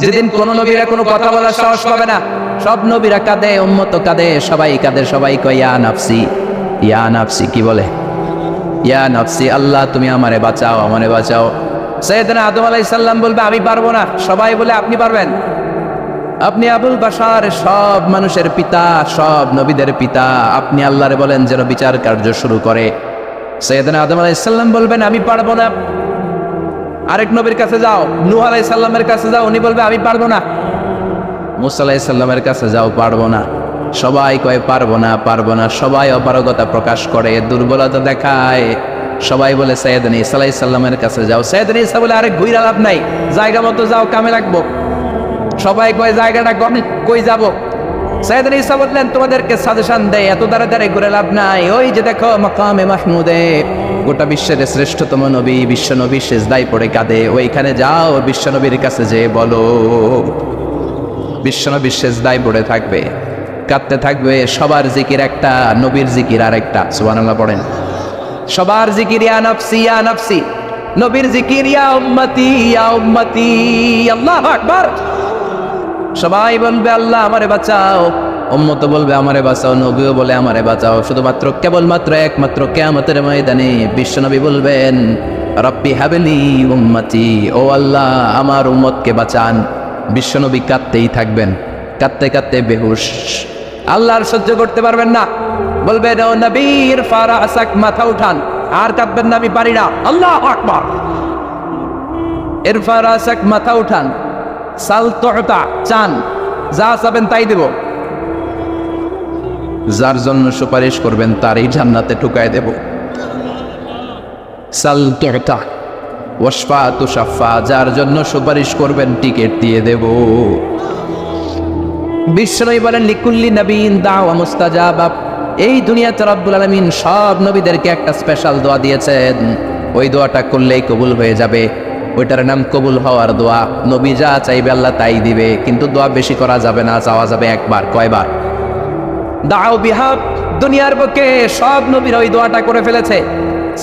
যেদিন কোন নবীরা কোনো কথা বলার সাহস পাবে না, সব নবীরা কাঁদে, উম্মত কাঁদে, সবাই কাঁদে, সবাই কয় ইয়া নাফসি, ইয়া নাফসি। কি বলে? ইয়া নাফসি, আল্লাহ তুমি আমারে বাঁচাও, আমারে বাঁচাও। সাইয়েদনা আদম আলাইহিস সালাম বলবে, আমি পারবো না। সবাই বলে, আপনি পারবেন, আপনি আবুল বাশার, সব মানুষের পিতা, সব নবীদের পিতা, আপনি আল্লাহরে বলেন যেন বিচার কার্য শুরু করে। সাইয়েদনা আদম আলাইহিস সালাম বলবেন, আমি পারবো না। আরেক নবীর কাছে যাও, নূহ আলাইহিস সালামের কাছে যাও, উনি বলবে আমি পারবো না। মুসা আলাইহিস সালামের কাছে যাও, পারবো না। সবাই কয় পারবো না, পারবো না। সবাই অপারগতা প্রকাশ করে, দুর্বলতা দেখায়। সবাই বলে সাইয়েদনা ঈসা আলাইহিস সালামের কাছে যাও। সাইয়েদনা ঈসা বলে, আরে ঘুইরা লাভ নাই, জায়গা মতো যাও, কামে লাগবো। সবাই কয় জায়গাটা কই যাব? সাইয়েদনা ঈসা বললেন, তোমাদেরকে সাজেশন দেয়, এত তাড়াতাড়ি ঘুরে লাভ নাই। ওই যে দেখো মাকামে মাহমুদে, গোটা বিশ্বের শ্রেষ্ঠতম নবী, বিশ্ব নবী সিজদায় পড়ে কাঁদে, ওইখানে যাও, বিশ্ব নবীর কাছে যে বলো। বিশ্ব নবী সিজদায় পড়ে থাকবে, কাঁদতে থাকবে। সবার জিকির একটা, নবীর জিকির আরেকটা। সুবহানাল্লাহ পড়েন। সবার জিকির ইয়া নাফসি, ইয়া নাফসি। নবীর জিকির ইয়া উম্মতি, ইয়া উম্মতি। আল্লাহু আকবার। সবাই বলবে, আল্লাহ আমারে বাঁচাও। উম্মত বলবে, আমারে বাঁচাও। নবীও বলে, আমারে বাঁচাও। শুধুমাত্র কেবলমাত্র একমাত্র কিয়ামতের ময়দানে বিশ্বনবী বলবেন, রব্বি হাবলি উম্মতি, ও আল্লাহ আমার উম্মতকে বাঁচান। বিশ্বনবী কাঁদতেই থাকবেন, কাঁদতে কাঁদতে বেহুশ। আল্লাহ আর সহ্য করতে পারবেন না, বলবেন, ও নবীর ফারাসাক, মাথা উঠান। আর কাঁদবেন না, আমি পারি না। আল্লাহু আকবার। এর ফারাসাক, মাথা উঠান। সাল তুতা, চান। যা চাবেন তাই দেব। যার জন্য সুপারিশ করবেন তারই জান্নাতে ঢুকায় দেব। সাল তুতা ওয়াশফা তুশাফা, যার জন্য সুপারিশ করবেন টিকিট দিয়ে দেব। বিশ্বনবী বলেন লিকুল্লি নবীন দাওয়া মুস্তাজাবা। এই দুনিয়াতে রব্বুল আলামিন সব নবীদেরকে একটা স্পেশাল দোয়া দিয়েছেন, ওই দোয়াটা করলেই কবুল হয়ে যাবে। ওইটার নাম কবুল হওয়ার দোয়া। নবী যা চাইবে আল্লাহ তাই দিবে, কিন্তু দোয়া বেশি করা যাবে না, চাওয়া যাবে একবার। কয়বার? দাও বিহা। দুনিয়ার বুকে সব নবীর ওই দোয়াটা করে ফেলেছে,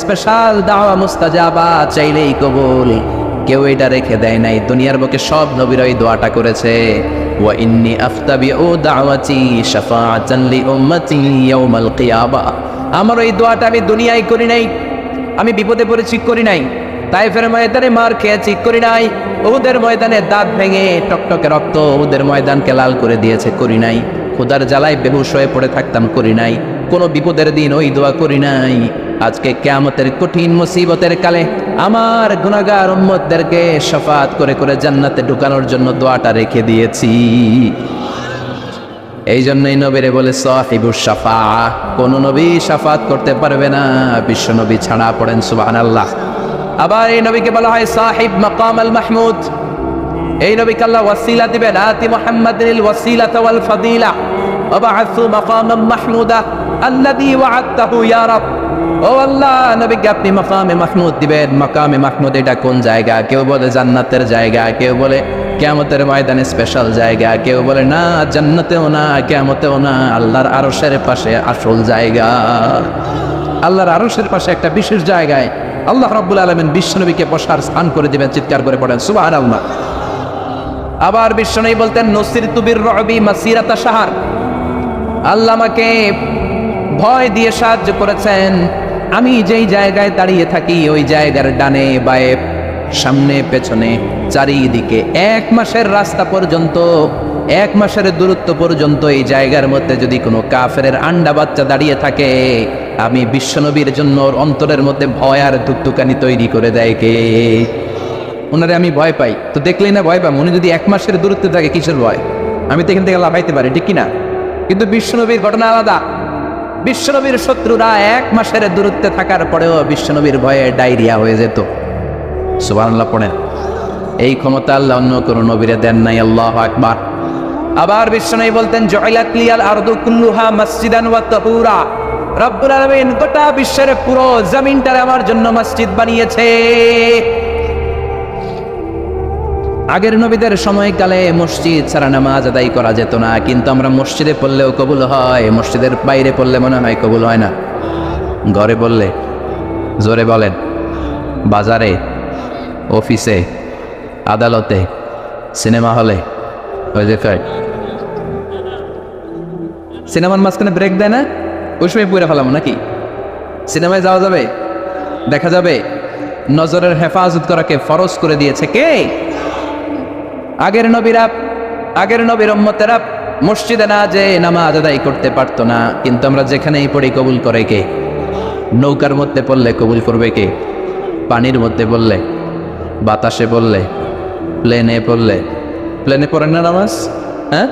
স্পেশাল দাওয়া মুস্তাজাবা, চাইলেই কবুল। কেউ এটা রেখে দেয় নাই, দুনিয়ার বুকে সব নবীর ওই দোয়াটা করেছে। ওয়া ইন্নী আফতাবিউ দাওয়াতি শাফাআতান লি উম্মতি ইয়াউমাল কিয়ামা। আমার ওই দোয়াটা আমি দুনিয়ায় করি নাই, আমি বিপদে পড়েছি করি নাই, তায়েফের ময়দানে মার খেয়েছি করি নাই, উহুদের ময়দানে দাঁত ভেঙে টকটকে রক্ত উহুদের ময়দানকে লাল করে দিয়েছে করি নাই, ক্ষুধার জ্বালায় বেহুশ হয়ে পড়ে থাকতাম করি নাই, কোনো বিপদের দিন ওই দোয়া করি নাই। আজকে কিয়ামতের কঠিন মুসিবতের কালে আমার গুনাহগার উম্মতদেরকে শাফাত করে করে জান্নাতে ঢুকানোর জন্য দোয়াটা রেখে দিয়েছি। এই জন্যই নবীরে বলে সাহিবুস শাফা। কোন নবী শাফাত করতে পারবে না বিশ্ব নবী ছাড়া। পড়েন সুবহানাল্লাহ। আবার এই নবীকে বলা হয় সাহিব মাকাম আল মাহমুদ। এই নবীকে আল্লাহ ওয়াসিলা দিবেন, আতি মুহাম্মাদিল ওয়াসিলাতা ওয়াল ফাদিলা ওয়া বা'আসু মাকামান মাহমুদা আল্লাযী ওয়া'আদতাহু ইয়া রাব। ও আল্লাহ, নবীকে আপনি মাকামে মাহমুদ দিবেন। মাকামে মাহমুদ এটা কোন জায়গা? কেউ বলে জান্নাতের জায়গা, কেউ বলে কিয়ামতের ময়দানে স্পেশাল জায়গা, কেউ বলে না জান্নাতেও না কিয়ামতেও না, আল্লাহর আরশের পাশে আসল জায়গা। আল্লাহর আরশের পাশে একটা বিশেষ জায়গায় আল্লাহ রাব্বুল আলামিন বিশ্বনবীকে বসার স্থান করে দিবেন। চিৎকার করে পড়েন সুবহানাল্লাহ। আবার বিশ্বনবী বলতেন নসিরতু বির-রু'বি মাসিরাতা শাহর। আল্লাহ আমাকে ভয় দিয়ে সাহায্য করেছেন। আমি যেই জায়গায় দাঁড়িয়ে থাকি ওই জায়গার ডানে বায়ে সামনে পেছনে চারিদিকে 1 মাসের রাস্তা পর্যন্ত, 1 মাসের দূরত্ব পর্যন্ত এই জায়গার মধ্যে যদি কোনো কাফেরের আন্ডা বাচ্চা দাঁড়িয়ে থাকে, আমি বিশ্বনবীর জন্য ওর অন্তরের মধ্যে ভয় আর ধুকধুকানি তৈরি করে দেয় কে? ওনারে আমি ভয় পাই, তো দেখলেই না ভয় পাই। উনি যদি 1 মাসের দূরত্বে থাকে কিসের ভয়? আমি তো এখান থেকে লাফাইতে পারি, ঠিক কিনা? কিন্তু বিশ্বনবীর ঘটনা আলাদা। বিশ্বনবীর শত্রুরা 1 মাসের দূরত্বে থাকার পরেও বিশ্বনবীর ভয়ে ডায়রিয়া হয়ে যেত। সুবহানাল্লাহ পড়েন। এই ক্ষমতা আল্লাহ অন্য কোনো নবীরে দেন নাই। আল্লাহু আকবার। আবার বিশ্বনবী বলতেন জুইলাত লিয়াল আরদু কুল্লুহা মসজিদান ওয়া তাহুরা। রব্বুল আলামিন গোটা বিশ্বের পুরো জমিনটারে আমার জন্য মসজিদ বানিয়েছে। আগের নবীদের সময়কালে মসজিদ ছাড়া নামাজ আদায় করা যেত না, কিন্তু আমরা মসজিদে পড়লেও কবুল হয়, মসজিদের বাইরে পড়লে মনে হয় কবুল হয় না। ঘরে বললে, জোরে বলেন, বাজারে, অফিসে, আদালতে, সিনেমা হলে, ওই যে সিনেমার মাঝখানে ব্রেক দেয় না, ওই সময় পুরে ফেলাম নাকি? সিনেমায় যাওয়া যাবে, দেখা যাবে। নজরের হেফাজত করাকে ফরজ করে দিয়েছে কে? আগের নবীরা, আগের নবীর উম্মতেরা মসজিদে না যে নামাজ আদায় করতে পারতো না, কিন্তু আমরা যেখানেই পড়ি কবুল করে কে? নৌকার মধ্যে পড়লে কবুল করবে কে? পানির মধ্যে বললে, বাতাসে বললে, প্লেনে পড়লে। প্লেনে পড়েন না নামাজ? হ্যাঁ,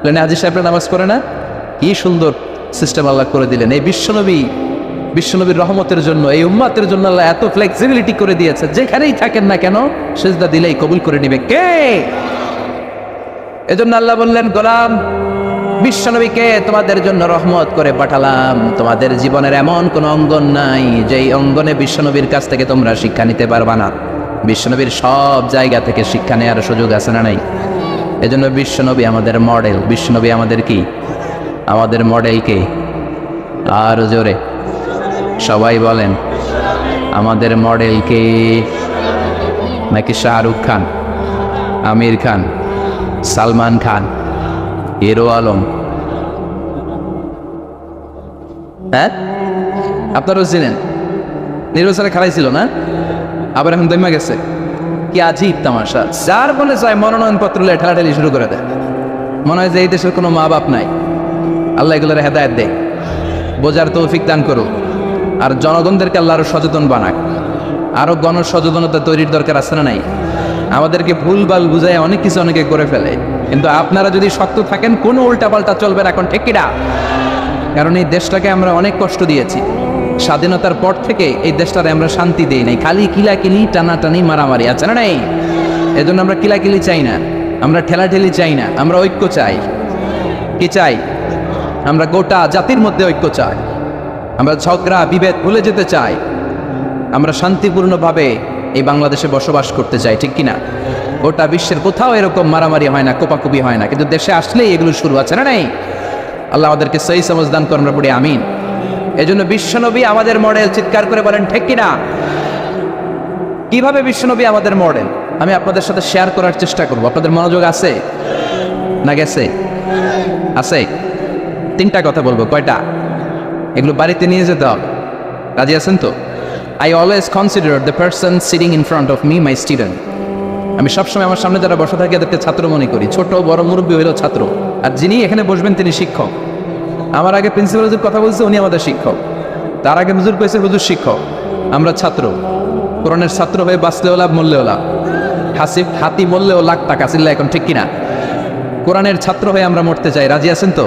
প্লেনে হাজী সাহেবরা নামাজ পড়ে না? কি সুন্দর সিস্টেম আল্লাহ করে দিলেন। এই বিশ্বনবীর রহমতের জন্য, এই উম্মাতের জন্য আল্লাহ এত ফ্লেক্সিবিলিটি করে দিয়েছে, যেখানেই থাকেন না কেন সিজদা দিলেই কবুল করে নিবে কে? এজন্য আল্লাহ বললেন, গোলাম বিশ্বনবীকে তোমাদের জন্য রহমত করে পাঠালাম। তোমাদের জীবনের এমন কোন অঙ্গন নাই যেই অঙ্গনে বিশ্বনবীর কাছ থেকে তোমরা শিক্ষা নিতে পারবা না। বিশ্বনবীর সব জায়গা থেকে শিক্ষা নেওয়ার সুযোগ আছে না নাই? এজন্য বিশ্বনবী আমাদের মডেল। বিশ্বনবী আমাদের কি? আমাদের মডেল কে? আর জোরে সবাই বলেন, আমাদের মডেল কে? নাকি শাহরুখ খান, আমির খান, সালমান খান, হিরো আলম? হ্যাঁ, আপনারাও চিনেন। নির্বাচনে খেলাইছিল না, আবার এখন দমা গেছে। কি আজীব তামাশা। যার মনে চায় মনোনয়নপত্র ঠেলাঠেলি শুরু করে দেয়। মনে হয় যে এই দেশের কোনো মা বাপ নাই। আল্লাহ এগুলোর হেদায়েত দেয়, বোঝার তৌফিক দান করুক। আর জনগণদেরকে আল্লাহ আরো সচেতন বানাক। আরো গণসচেতনতা তৈরির দরকার আছে না নাই? আমাদেরকে ভুলভাল বুঝায় অনেক কিছু অনেকে করে ফেলে। কিন্তু আপনারা যদি শক্ত থাকেন কোনো উল্টাপাল্টা চলবে না এখন, ঠিক কিনা? কারণ এই দেশটাকে আমরা অনেক কষ্ট দিয়েছি। স্বাধীনতার পর থেকে এই দেশটারে আমরা শান্তি দিই নাই, খালি কিলাকিলি টানাটানি মারামারি, আছে না নাই? এজন্য আমরা কিলাকিলি চাই না, আমরা ঠেলাঠেলি চাই না, আমরা ঐক্য চাই। কি চাই? আমরা গোটা জাতির মধ্যে ঐক্য চাই, আমরা ঝগড়া বিভেদ ভুলে যেতে চাই, আমরা শান্তিপূর্ণভাবে এই বাংলাদেশে বসবাস করতে চাই, ঠিক কিনা? গোটা বিশ্বের কোথাও এরকম মারামারি হয় না, কোপাকুপি হয় না, কিন্তু দেশে আসলেই এগুলো শুরু, আছে না নাই? আল্লাহ আমাদেরকে সহি সমঝ দান করুন, আমরা পড়ি আমিন। এজন্য বিশ্বনবী আমাদের মডেল, চিৎকার করে বলেন ঠিক কিনা? কিভাবে বিশ্বনবী আমাদের মডেল আমি আপনাদের সাথে শেয়ার করার চেষ্টা করব। আপনাদের মনোযোগ আছে না গেছে? আছে। 3টা কথা বলবো। কয়টা? এগুলো বাড়িতে নিয়ে যেতে হবে। রাজি আছেন তো? I always consider the person sitting in front of me my student. আমি সবসময় আমার সামনে যারা বসে থাকে এদেরকে ছাত্র মনে করি। ছোট বড় মুরব্বী হইলেও ছাত্র, আর যিনি এখানে বসবেন তিনি শিক্ষক। আমার আগে প্রিন্সিপাল হুজুর কথা বলছে, উনি আমাদের শিক্ষক। তার আগে হুজুর কইছে, হুজুর শিক্ষক, আমরা ছাত্র। কোরআনের ছাত্র হয়ে বাঁচলেও লাভ, মরলেও লাভ। হাতি মরলেও লাখ টাকা, চিল্লা এখন ঠিক কিনা? কোরআনের ছাত্র হয়ে আমরা মরতে চাই। রাজি আছেন তো?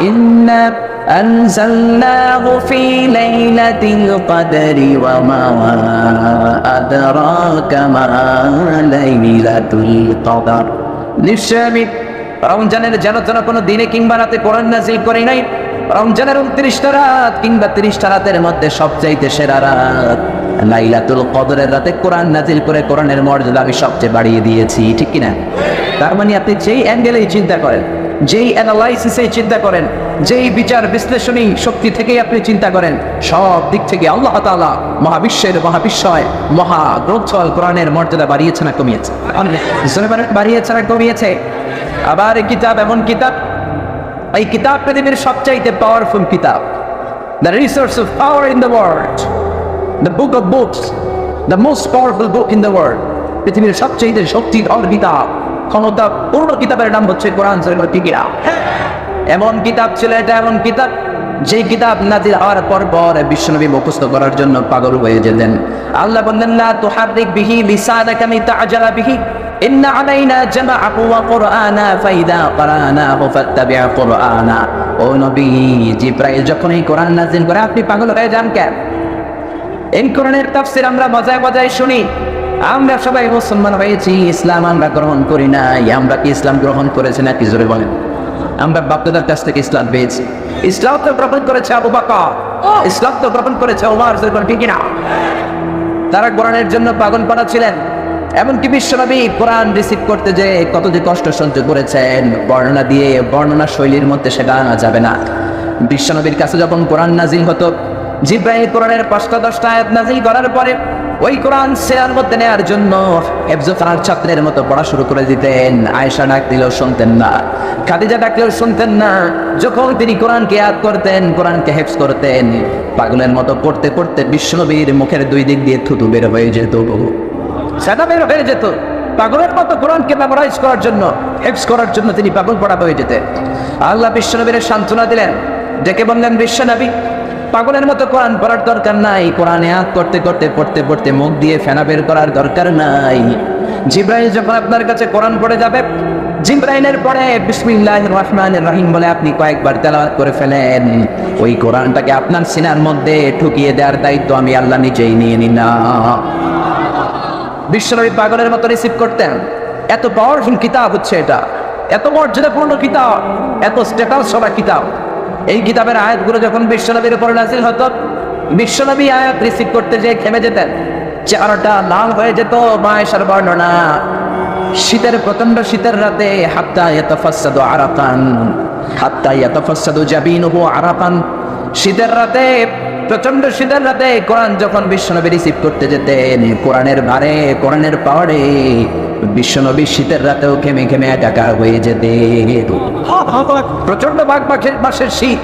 إنا أنزلناه في ليلة القدر وما أدراك ما ليلة القدر নিশ্চয় আমি রমজানের যেন কোনো দিনে কিংবা রাতে কোরআন নাযিল করি নাই। রমজানের 29টা রাত কিংবা 30টা রাতের মধ্যে সবচাইতে সেরা রাত লাইলাতুল কদরের রাতে কোরআন নাযিল করে কোরআনের মর্যাদা আমি সবচেয়ে বাড়িয়ে দিয়েছি, ঠিক কিনা? তার মানে আপনি যেই অ্যাঙ্গেলেই চিন্তা করেন, যেই অ্যানালাইসিসে চিন্তা করেন, যেই বিচার বিশ্লেষণী শক্তি থেকেই আপনি চিন্তা করেন, সব দিক থেকে আল্লাহ তাআলা মহাবিশ্বের মহাবিশ্বয় মহাগ্রন্থ আল কোরআনের মর্যাদা বাড়িয়েছে না কমিয়েছে? বাড়িয়েছে না কমিয়েছে? আবার এই কিতাব এমন কিতাব, এই কিতাব পৃথিবীর সবচাইতে পাওয়ারফুল কিতাব, the resource of power in the world, the book of books, the most powerful book in the world. পৃথিবীর সবচাইতে শক্তিধর কিতাব, ক্ষমতা পূর্ণ কিতাবের নাম হচ্ছে কোরআন শরীফ, ঠিক কিনা? এমন কিতাব ছিল এটা, এমন কিতাব যেই কিতাব নাযিল হওয়ার পর বিশ্বনবী মুখস্থ করার জন্য পাগল হয়ে যেতেন। আল্লাহ বললেন, লা তুহাররিক বিহি লিসানাকা লিতা'জালা বিহি ইন্না আলাইনা জামাআহু ওয়া কুরআনা ফাইদা ক্বরানাহু ফাত্তাবি' কুরআনা। ও নবী, জিবরাইল যখন এই কোরআন নাযিল করে আপনি পাগল হয়ে যান কেন? এই কোরআনের তাফসীর আমরা মজায় মজায় শুনি। আমরা সবাই মুসলমান হয়েছি, ইসলাম আমরা গ্রহণ করি নাই। আমরা কি ইসলাম গ্রহণ করেছি নাকি? জোরে বলেন। আমরা বাপদাদার কাছ থেকে ইসলাম পেয়েছি। ইসলাম তো গ্রহণ করেছে আবু বকর, ইসলাম তো গ্রহণ করেছে ওমর, ঠিক না? তারা কোরআনের জন্য পাগল পাড়া ছিলেন। এমনকি বিশ্বনবী কোরআন রিসিভ করতে যে কত যে কষ্ট সহ্য করেছেন, বর্ণনা দিয়ে বর্ণনা শৈলীর মধ্যে সেটা আনা যাবে না। বিশ্বনবীর কাছে যখন কোরআন নাজিল হতো, জিবরাইল কোরআনের 5টা 10টা আয়াত নাজিল করার পরে ওই কোরআন সিরার মধ্যে নেওয়ার জন্য হেফজখানার ছাত্রের মতো পড়া শুরু করে দিতেন। আয়েশা ডাক দিলেও শুনতেন না, খাদিজা ডাকলেও শুনতেন না। যখন তিনি কোরআনকে ইয়াদ করতেন, কোরআনকে হেফজ করতেন, পাগলের মতো পড়তে পড়তে বিশ্বনবীর মুখের 2 দিক দিয়ে থুতু বের হয়ে যেত, সেটা বের হয়ে যেত। পাগলের মতো কোরআনকে মেমোরাইজ করার জন্য, হেফজ করার জন্য তিনি পাগল পড়া হয়ে যেতেন। আল্লাহ বিশ্বনবীর সান্ত্বনা দিলেন, ডেকে বললেন, বিশ্বনবী পাগলের মতো কোরআন পড়ার দরকার নাই, কোরআন ইয়াদ করতে করতে পড়তে পড়তে মুখ দিয়ে ফেনা বের করার দরকার নাই। জিবরাইল যখন আপনার কাছে কোরআন পড়ে যাবে, জিবরাইলের পরে বিসমিল্লাহির রহমানির রহিম বলে আপনি কয়েকবার তেলাওয়াত করে ফেলেন, ওই কোরআনটাকে আপনার সিনার মধ্যে ঢুকিয়ে দেওয়ার দায়িত্ব আমি আল্লাহ নিজেই নিয়ে নিলাম। বিশ্বনবী পাগলের মতো রিসিভ করতেন। এত পাওয়ারফুল কিতাব হচ্ছে এটা, এত মর্যাদাপূর্ণ কিতাব, এত স্ট্যাটাস সবার কিতাব। এই কিতাবের আয়াতগুলো যখন বিশ্বনবীর উপর নাযিল হতো, বিশ্বনবী আয়াত রিসিভ করতে যেয়ে থেমে যেতেন, চেহারাটা লাল হয়ে যেত। মায়েশার বর্ণনা, শীতের প্রচন্ড শীতের রাতে হাত্তা ইয়াতাফাসসাদু আরাকান, হাত্তা ইয়াতাফাসসাদু জাবিনুহু আরাকান। শীতের রাতে, প্রচন্ড শীতের রাতে কোরআন যখন বিশ্বনবী রিসিভ করতে যেতেন, কোরআনের ভারে, কোরআনের পাওয়ারে বিশ্বনবী শীতের রাতেও ঘেমে ঘেমে একাকার হয়ে যেতেন। প্রচন্ড মাসের শীত,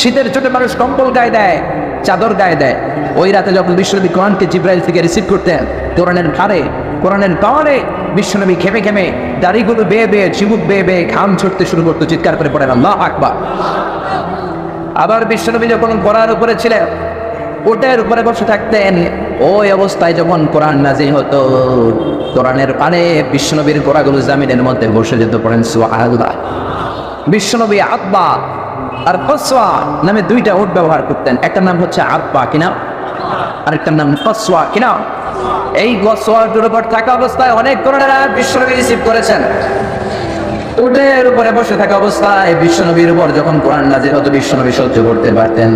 শীতের চোটে মানুষ কম্বল গায়ে দেয়, চাদর গায়ে দেয়। ওই রাতে যখন বিশ্বনবী কোরআনকে জিবরাইল থেকে রিসিভ করতেন, কোরআনের ভারে, কোরআনের পাওয়ারে বিশ্বনবী ঘেমে ঘেমে দাড়িগুলো বেয়ে বেয়ে, চিবুক বেয়ে বেয়ে ঘাম ছুটতে শুরু করতো, চিৎকার করে পড়েন আল্লাহু আকবার। আবার বিশ্বনবী যখন ঘোড়ার উপরে ছিলেন, ওটার উপরে বসে থাকতেন, ওই অবস্থায় যখন কোরআন নাজিল হতো, কোরআনের পানে বিশ্বনবীর গোড়াগুলো জামিনের মধ্যে বসে যেত। পড়েন সুবহানাল্লাহ। বিশ্বনবী আব্বা আর কসওয়া নামে দুইটা উট ব্যবহার করতেন। একটা নাম হচ্ছে আব্বা কিনা, আরেকটার নাম কসওয়া কিনা। এই কসওয়ার উপর থাকা অবস্থায় অনেক কোরআনের আয়াত বিশ্বনবী রিসিভ করেছেন। উটের উপরে বসে থাকা অবস্থায় বিশ্বনবীর উপর যখন কোরআন নাজিল হতো, বিশ্বনবী সহ্য করতে পারতেন।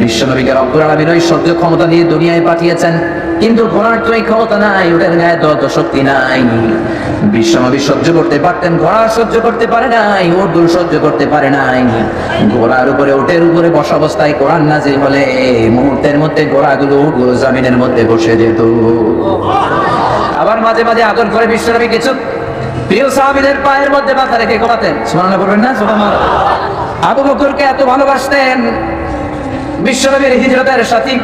বিশ্বনবীকে রব্বুল আলামিন ওই সহ্য ক্ষমতা দিয়ে দুনিয়ায় পাঠিয়েছেন, কিন্তু ঘোড়ার তো এই ক্ষমতা নাই, উটের গায়ে তো অত শক্তি নাই। বিশ্বনবী সহ্য করতে পারতেন, ঘোড়া সহ্য করতে পারে নাই, উট সহ্য করতে পারে নাই। ঘোড়ার উপরে উটের উপরে বসা অবস্থায় কোরআন নাজিল হলে মুহূর্তের মধ্যে ঘোড়াগুলো উটগুলো জামিনের মধ্যে বসে যেত। আবার মাঝে মাঝে আদর করে বিশ্বনবী কিছু প্রিয় সাহাবীদের পায়ের মধ্যে মাথা রেখে ঘোরাতেন। সুবহানাল্লাহ বলবেন না? সুবহানাল্লাহ। আবু বকরকে এত ভালোবাসতেন, বিশ্বনবীর হিজরতের সাথী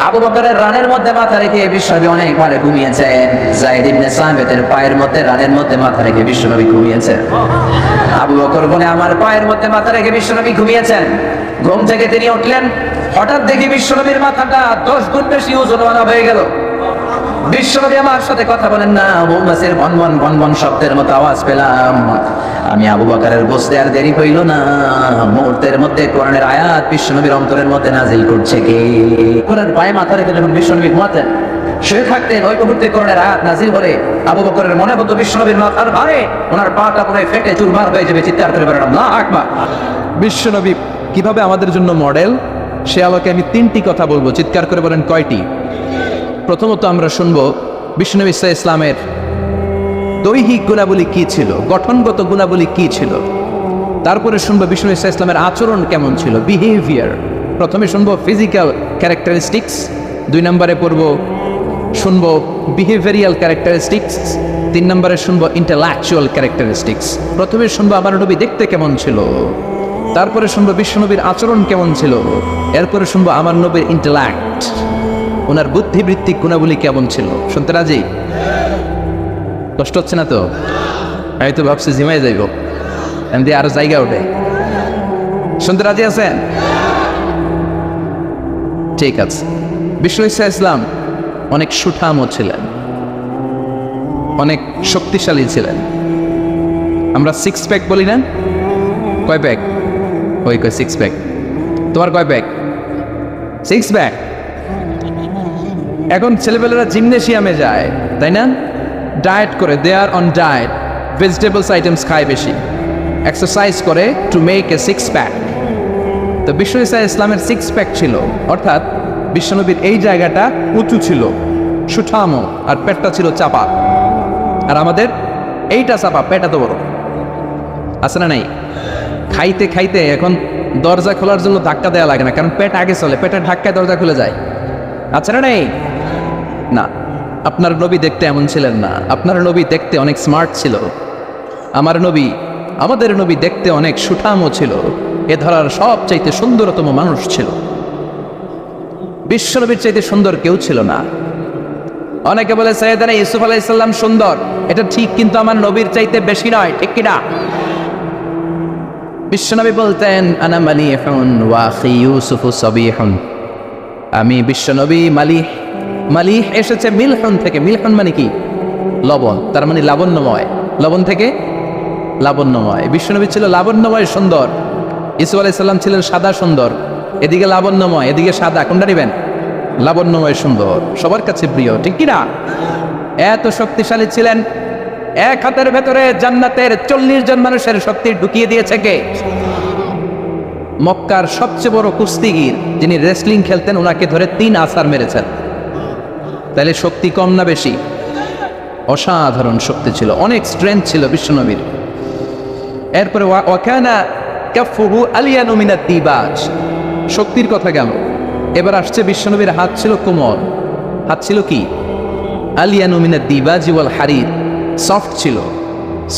আবু বকরের রানের মধ্যে মাথা রেখে বিশ্বনবী অনেকবারে ঘুমিয়েছেন। যায়েদ ইবনে সাবিতের পায়ের মধ্যে রানের মধ্যে মাথা রেখে বিশ্বনবী ঘুমিয়েছেন। আবু বকর বলে, আমার পায়ের মধ্যে মাথা রেখে বিশ্বনবী ঘুমিয়েছেন। ঘুম থেকে তিনি উঠলেন, হঠাৎ দেখি বিশ্বনবীর মাথাটা 10 গুণ বেশি ওজনওয়ালা হয়ে গেল। বিশ্বনবী আমার সাথে কথা বলেন না, মৌমাছির ভনভন ভনভন শব্দের মতো আওয়াজ পেলাম। আমি আবু বকরের বসতে আর দেরি হইল না, মুহূর্তের মধ্যে কোরআনের আয়াত বিশ্বনবীর অন্তরের মধ্যে নাজিল করছে কে? কোরআন পায়ে মাথা রেখে যখন বিশ্বনবী ঘুমাতেন, শুয়ে থাকতেন, ওই মুহূর্তে কোরআনের আয়াত নাজিল হলে আবু বকরের মনে হতো বিশ্বনবীর মাথার ভারে ওনার পাটা পুরো ফেটে চুরমার হয়ে যাবে। চিৎকার করে বলেন আল্লাহু আকবার। বিশ্বনবী কিভাবে আমাদের জন্য মডেল, সে আলোকে আমি 3টি কথা বলবো। চিৎকার করে বলেন কয়টি? প্রথমত আমরা শুনবো বিশ্বনবী ইসলামের দৈহিক গুণাবলী কি ছিল, গঠনগত গুণাবলী কি ছিল। তারপরে শুনবো বিশ্বনবী ইসলামের আচরণ কেমন ছিল, বিহেভিয়ার। প্রথমে শুনবো ফিজিক্যাল ক্যারেক্টারিস্টিক্স, 2 নম্বরে শুনবো বিহেভিয়ারিয়াল ক্যারেক্টারিস্টিক্স, 3 নম্বরে শুনবো ইন্টেলেকচুয়াল ক্যারেক্টারিস্টিক্স। প্রথমে শুনবো আমার নবী দেখতে কেমন ছিল, তারপরে শুনবো বিশ্বনবীর আচরণ কেমন ছিল, এরপরে শুনবো আমার নবীর ইন্টেলেক্ট, ওনার বুদ্ধিবৃত্তিক গুণাবলী কেমন ছিল। শুনতে রাজি? কষ্ট হচ্ছে না তো? আমি তো ভাবছি জিমাই যাইব, এমনি আরো জায়গা ওঠে। শুনতে রাজি আছেন? ঠিক আছে। বিশ্বনবী ইসলাম অনেক সুঠামও ছিলেন, অনেক শক্তিশালী ছিলেন। আমরা 6 প্যাক বলি না? কয় প্যাক? ওই কয় 6 প্যাক। তোমার কয় প্যাক? 6 প্যাক। এখন ছেলেপেলেরা জিমনেশিয়ামে যায়, তাই না? ডায়েট করে, দে আর অন ডায়েট, ভেজিটেবলস আইটেমস খায় বেশি, এক্সারসাইজ করে টু মেক এ 6 প্যাক। তো বিশ্বনবী ইসলামের 6 প্যাক ছিল, অর্থাৎ বিশ্বনবীর এই জায়গাটা উঁচু ছিল, সুঠামো, আর পেটটা ছিল চাপা। আর আমাদের এইটা চাপা, পেটা তো বড়। আছে না নাই? খাইতে খাইতে এখন দরজা খোলার জন্য ধাক্কা দেওয়া লাগে না, কারণ পেট আগে চলে, পেটের ধাক্কায় দরজা খুলে যায়। আছে না নেই? না, আপনার নবী দেখতে এমন ছিলেন না। আপনার নবী দেখতে অনেক স্মার্ট ছিল। আমাদের নবী দেখতে অনেক সুঠামও ছিল। এ ধরার সবচাইতে সুন্দরতম মানুষ ছিল। বিশ্বনবীর চাইতে সুন্দর কেউ ছিল না। অনেকে বলে সাইয়েদনা ইউসুফ আলাইহিস সালাম সুন্দর, এটা ঠিক, কিন্তু আমার নবীর চাইতে বেশি নয়, ঠিক কি না? বিশ্বনবী বলতেন, আনা মালিহুন ওয়া আখি ইউসুফু সাবিহুন। আমি বিশ্বনবী মালিহ। মালিহ এসেছে মিলহুন থেকে। মিলহুন মানে কি? লবণ, তার মানে লাবণ্যময়। লবণ থেকে লাবণ্যময়। বিশ্বনবী ছিল লাবণ্যময়, সুন্দর। ইউসুফ আলাইহিস সালাম ছিলেন সাদা সুন্দর। এদিকে লাবণ্যময়, এদিকে সাদা, কোনটা নেবেন? লাবণ্যময় সুন্দর, সবার কাছে প্রিয়, ঠিক কি না? এত শক্তিশালী ছিলেন, এক হাতের ভেতরে জান্নাতের 40 জন মানুষের শক্তি ঢুকিয়ে দিয়েছে কে? মক্কার সবচেয়ে বড় কুস্তিগির, যিনি রেসলিং খেলতেন, ওনাকে ধরে 3 আছাড় মেরেছেন। তাহলে শক্তি কম না বেশি? অসাধারণ শক্তি ছিল, অনেক স্ট্রেংথ ছিল বিশ্বনবীর। এরপরে ওয়াকানা কাফুহু আলিয়ানু মিনাদ দিবাজ। শক্তির কথা গেল, এবার আসছে বিশ্বনবীর হাত ছিল কোমল। হাত ছিল কি? আলিয়ানু মিনাদ দিবাজি ওয়াল হারির। সফট ছিল,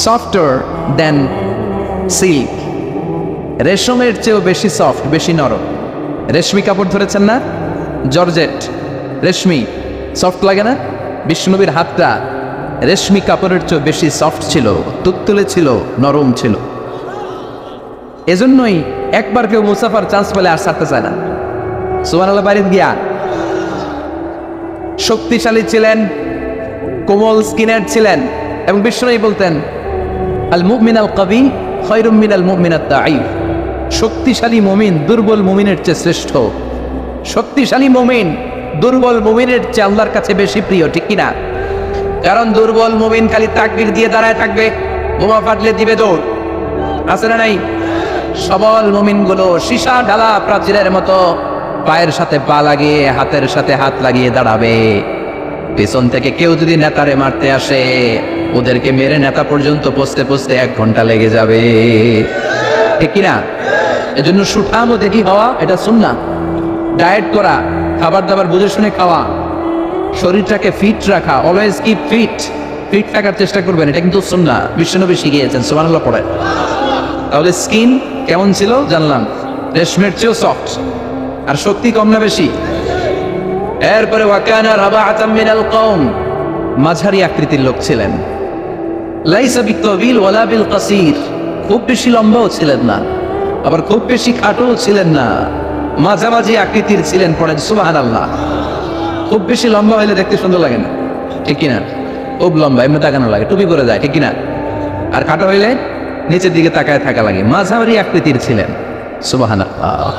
সফটার দেন সিল্ক। রেশমের চেয়েও বেশি সফট, বেশি নরম। রেশমি কাপড় ধরেছেন না? জর্জেট, রেশমি, সফট লাগে না? বিশ্বনবীর হাতটা রেশমি কাপড়ের চেয়ে বেশি সফট ছিল, তুলতুলে ছিল, নরম ছিল। এজন্যই একবার কেউ মুসাফার চান্স পেলে আর ছাড়তে চায় না। সুবহানাল্লাহ, বাড়িতে গিয়া শক্তিশালী ছিলেন, কোমল স্কিনের ছিলেন, এবং বিষ্ণুই বলতেন আল মুমিন আল কবি খয়রুম মিনাল মুমিন আত দাঈফ। শক্তিশালী মুমিন দুর্বল মুমিনের চেয়ে শ্রেষ্ঠ। শক্তিশালী মুমিন দুর্বল মুমিনের চেয়ে আল্লাহর কাছে বেশি প্রিয়, ঠিক কিনা? কারণ দুর্বল মুমিন খালি তাকবীর দিয়ে দাঁড়ায় থাকবে, বোমা ফাটলে দিবে দৌড়, আছে না নাই? সবল মুমিনগুলো সীসা ঢালা প্রাচীরের মতো পায়ের সাথে পা লাগিয়ে হাতের সাথে হাত লাগিয়ে দাঁড়াবে। পেছন থেকে কেউ যদি নেতারে মারতে আসে, ওদেরকে মেরে নেতা পর্যন্ত পৌঁছতে পৌঁছতে 1 ঘন্টা লেগে যাবে, ঠিক কিনা? এজন্য সুঠাম ও দেখি হওয়া এটা সুন্নাহ। ডায়েট করা, খাবার দাবার বুঝে শুনে খাওয়া, শরীরটাকে ফিট রাখা, অলওয়েজ কিপ ফিট, ফিট থাকার চেষ্টা করবেন, এটা কিন্তু সুন্নাহ। বিশ্বনবী শিখিয়েছেন, সুবহানাল্লাহ পড়ে। তাহলে স্কিন কেমন ছিল জানলাম, রেশমের চেয়েও সফট। আর শক্তি কম না বেশি? এরপরে ওয়াকানা রাবাআতাম মিনাল কওম, মাঝারি আকৃতির লোক ছিলেন। লাইসা বিতাবিল ওয়ালা বিল কাসীর, খুব বেশি লম্বাও ছিলেন না, আবার খুব বেশি খাটোও ছিলেন না, মাঝামাঝি আকৃতির ছিলেন। পড়েন সুবহানাল্লাহ। খুব বেশি লম্বা হইলে দেখতে সুন্দর লাগে না, ঠিক কিনা? খুব লম্বা এমনি তাকানো লাগে, টুপি পরে যায়, ঠিক কিনা? আর খাটো হইলে নিচের দিকে তাকায় থাকা লাগে। মাঝামাঝি আকৃতির ছিলেন, সুবহানাল্লাহ।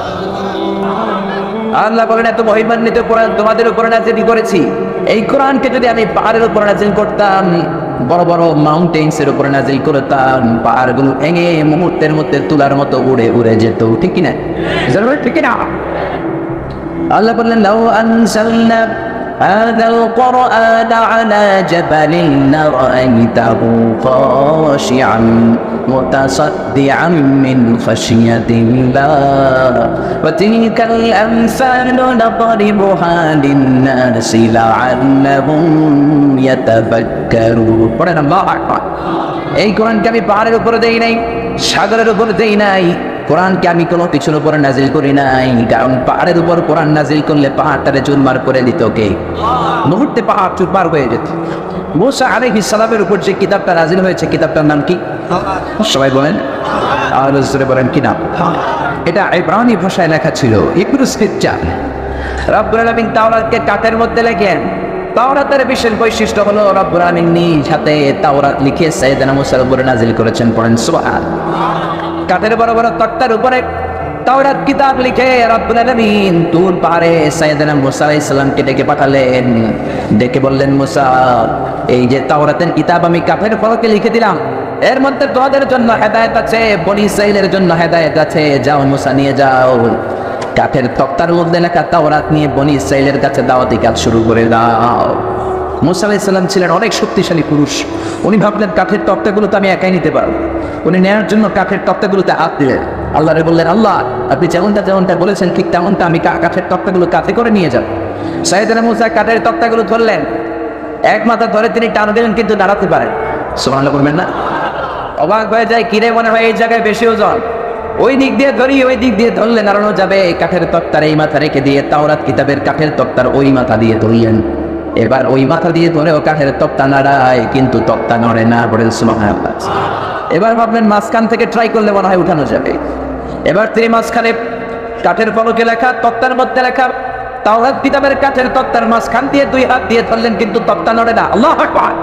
আল্লাহ বলেন এত মহিমান্বিত কোরআন তোমাদের উপরে নাযিল করেছি। এই কোরআনকে যদি আমি পাহাড়ের উপরে নাযিল করতাম, বড় বড় মাউন্টেন্স এর উপরে নাযিল করতাম, পাহাড়গুলো ভেঙে মুহূর্তের মধ্যে তুলার মতো উড়ে উড়ে যেত, ঠিক কিনা? ঠিক কিনা? আল্লাহ বললেন লাউ আনজালনা هذا القرآن على جبل لرأيته خاشعا متصدعا من خشية الله وتلك الأمثال نضربها للناس لعلهم يتفكرون. পড়েন আল্লাহু আকবার। এই কোরআনকে আমি পাহাড়ের উপরে দেই নাই, সাগরের উপরে দেই নাই, কোরআনকে আমি কোনো কিছুর উপরে নাজিল করি নাই। কারণ পাহাড়ের উপর কোরআন নাজিল করলে পাহাড়টারে চুরমার করে দিত কে? মুহূর্তে পাহাড় চুরমার হয়ে যেত। মুসা আলাইহিস সালামের উপর যে কিতাবটা নাজিল হয়েছে, কিতাবটার নাম কি? সবাই বলেন, আর জোরে বলেন কি নাম? এটা ইব্রানি ভাষায় লেখা ছিল, হিব্রু স্ক্রিপচার। রব্বুল আলামিন তাওরাতকে কাঠের মধ্যে লেখেন। তাওরাতের বিশেষ বৈশিষ্ট্য হলো রব্বুল আলামিন নিজ হাতে তাওরাত লিখে সাইয়েদনা মুসার উপরে নাজিল করেছেন। পড়েন সুবহানাল্লাহ। কাঠের বড় বড় তক্তার উপরে তাওরাত কিতাব লিখে রব্বুল আলামিন তুর পাহাড়ে সাইয়েদনা মুসা আলাইহিস সালামকে ডেকে পাঠালেন। ডেকে বললেন, মুসা, এই যে তাওরাতের কিতাব আমি কাঠের ফলকে লিখে দিলাম, এর মধ্যে তোমাদের জন্য হেদায়েত আছে, বনি ইসরাঈলের জন্য হেদায়েত আছে। যাও মুসা, নিয়ে যাও, কাঠের তক্তার মধ্যে লেখা তাওরাত নিয়ে বনি ইসরাঈলের কাছে দাওয়াতি কাজ শুরু করে দাও। মুসা আলাইহিস সালাম ছিলেন অনেক শক্তিশালী পুরুষ। উনি ভাবলেন কাঠের তক্তাগুলো তো আমি একাই নিতে পারবো। উনি নেওয়ার জন্য কাঠের তক্তাগুলোতে হাত দিলেন। আল্লাহরে বললেন, আল্লাহ আপনি যেমনটা বলেছেন ঠিক তেমনটা আমি কাঠের তক্তাগুলো কাঁধে করে নিয়ে যাব। সাইয়েদনা মুসা কাঠের তক্তাগুলো ধরলেন, এক মাথা ধরে তিনি টান দিলেন, কিন্তু দাঁড়াতে পারেন। সুবহানাল্লাহ বলবেন না? অবাক হয়ে যায়, কিরে মনে হয় এই জায়গায় বেশি ওজন, ওই দিক দিয়ে ধরি, ওই দিক দিয়ে ধরলে নাড়ানো যাবে। কাঠের তক্তার এই মাথা রেখে দিয়ে তাওরাত কিতাবের কাঠের তক্তার ওই মাথা দিয়ে ধরলেন। এবার ওই মাথা দিয়ে ধরে ও কাঠের তক্তা নাড়ায়, কিন্তু তক্তা নড়ে না। বলেন সুবহানাল্লাহ। এবার ভাবলেন মাঝখান থেকে ট্রাই করলে মনে হয় উঠানো যাবে। এবার তিনি মাঝখানে কাঠের ফলকে লেখা, তক্তার মধ্যে লেখা তাওরাত কিতাবের কাঠের তক্তার মাঝখান দিয়ে 2 হাত দিয়ে ধরলেন, কিন্তু তক্তা নড়ে না। আল্লাহু আকবার।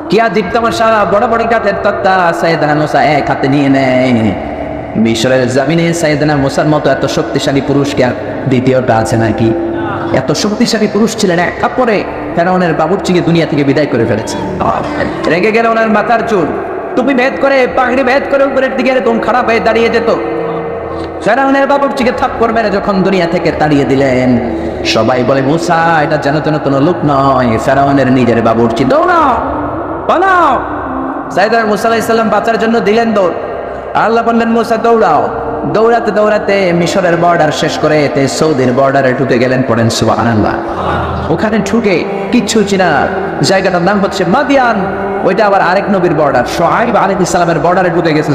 কি আজীব তামাশা! বড় বড় কাঠের তক্তা সাইয়েদনা মুসা এক হাতে নিয়ে নেয়। মিশরের জমিনে সাইয়েদনা মুসার মতো এত শক্তিশালী পুরুষ কি দ্বিতীয়টা আছে নাকি? এত শক্তিশালী পুরুষ ছিলেন, এক কাপড়ে ফেরাউনের বাবুর্চিকে দুনিয়া থেকে বিদায় করে ফেলেছে। রেগে গেলে ওনার মাথার চুল টুপি ভেদ করে, পাগড়ি ভেদ করে উপরের দিকে এরকম খারাপ হয়ে দাঁড়িয়ে যেত। ফেরাউনের বাবুর্চিকে থাপ্পড় মেরে যখন দুনিয়া থেকে তাড়িয়ে দিলেন, সবাই বলে, মুসা এটা যেন তেন কোনো লোক নয়, ফেরাউনের নিজের বাবুর্চি। দৌড়াও, পালাও। সাইয়েদনা মুসা আলাইহিস সালাম বাঁচার জন্য দিলেন দৌড়। আল্লাহ বললেন, মুসা দৌড়াও। দৌড়াতে দৌড়াতে মিশরের বর্ডার শেষ করে সৌদির বর্ডারে ঢুকে গেলেন। পড়েন সুবহানাল্লাহ। ওখানে ঢুকে কিচ্ছু চিনা জায়গাটার নাম হচ্ছে মাদিয়ান। ওইটা আবার আরেক নবীর বর্ডার, শুআয়ব আলাইহিস সালামের বর্ডারে ঢুকে গেছে।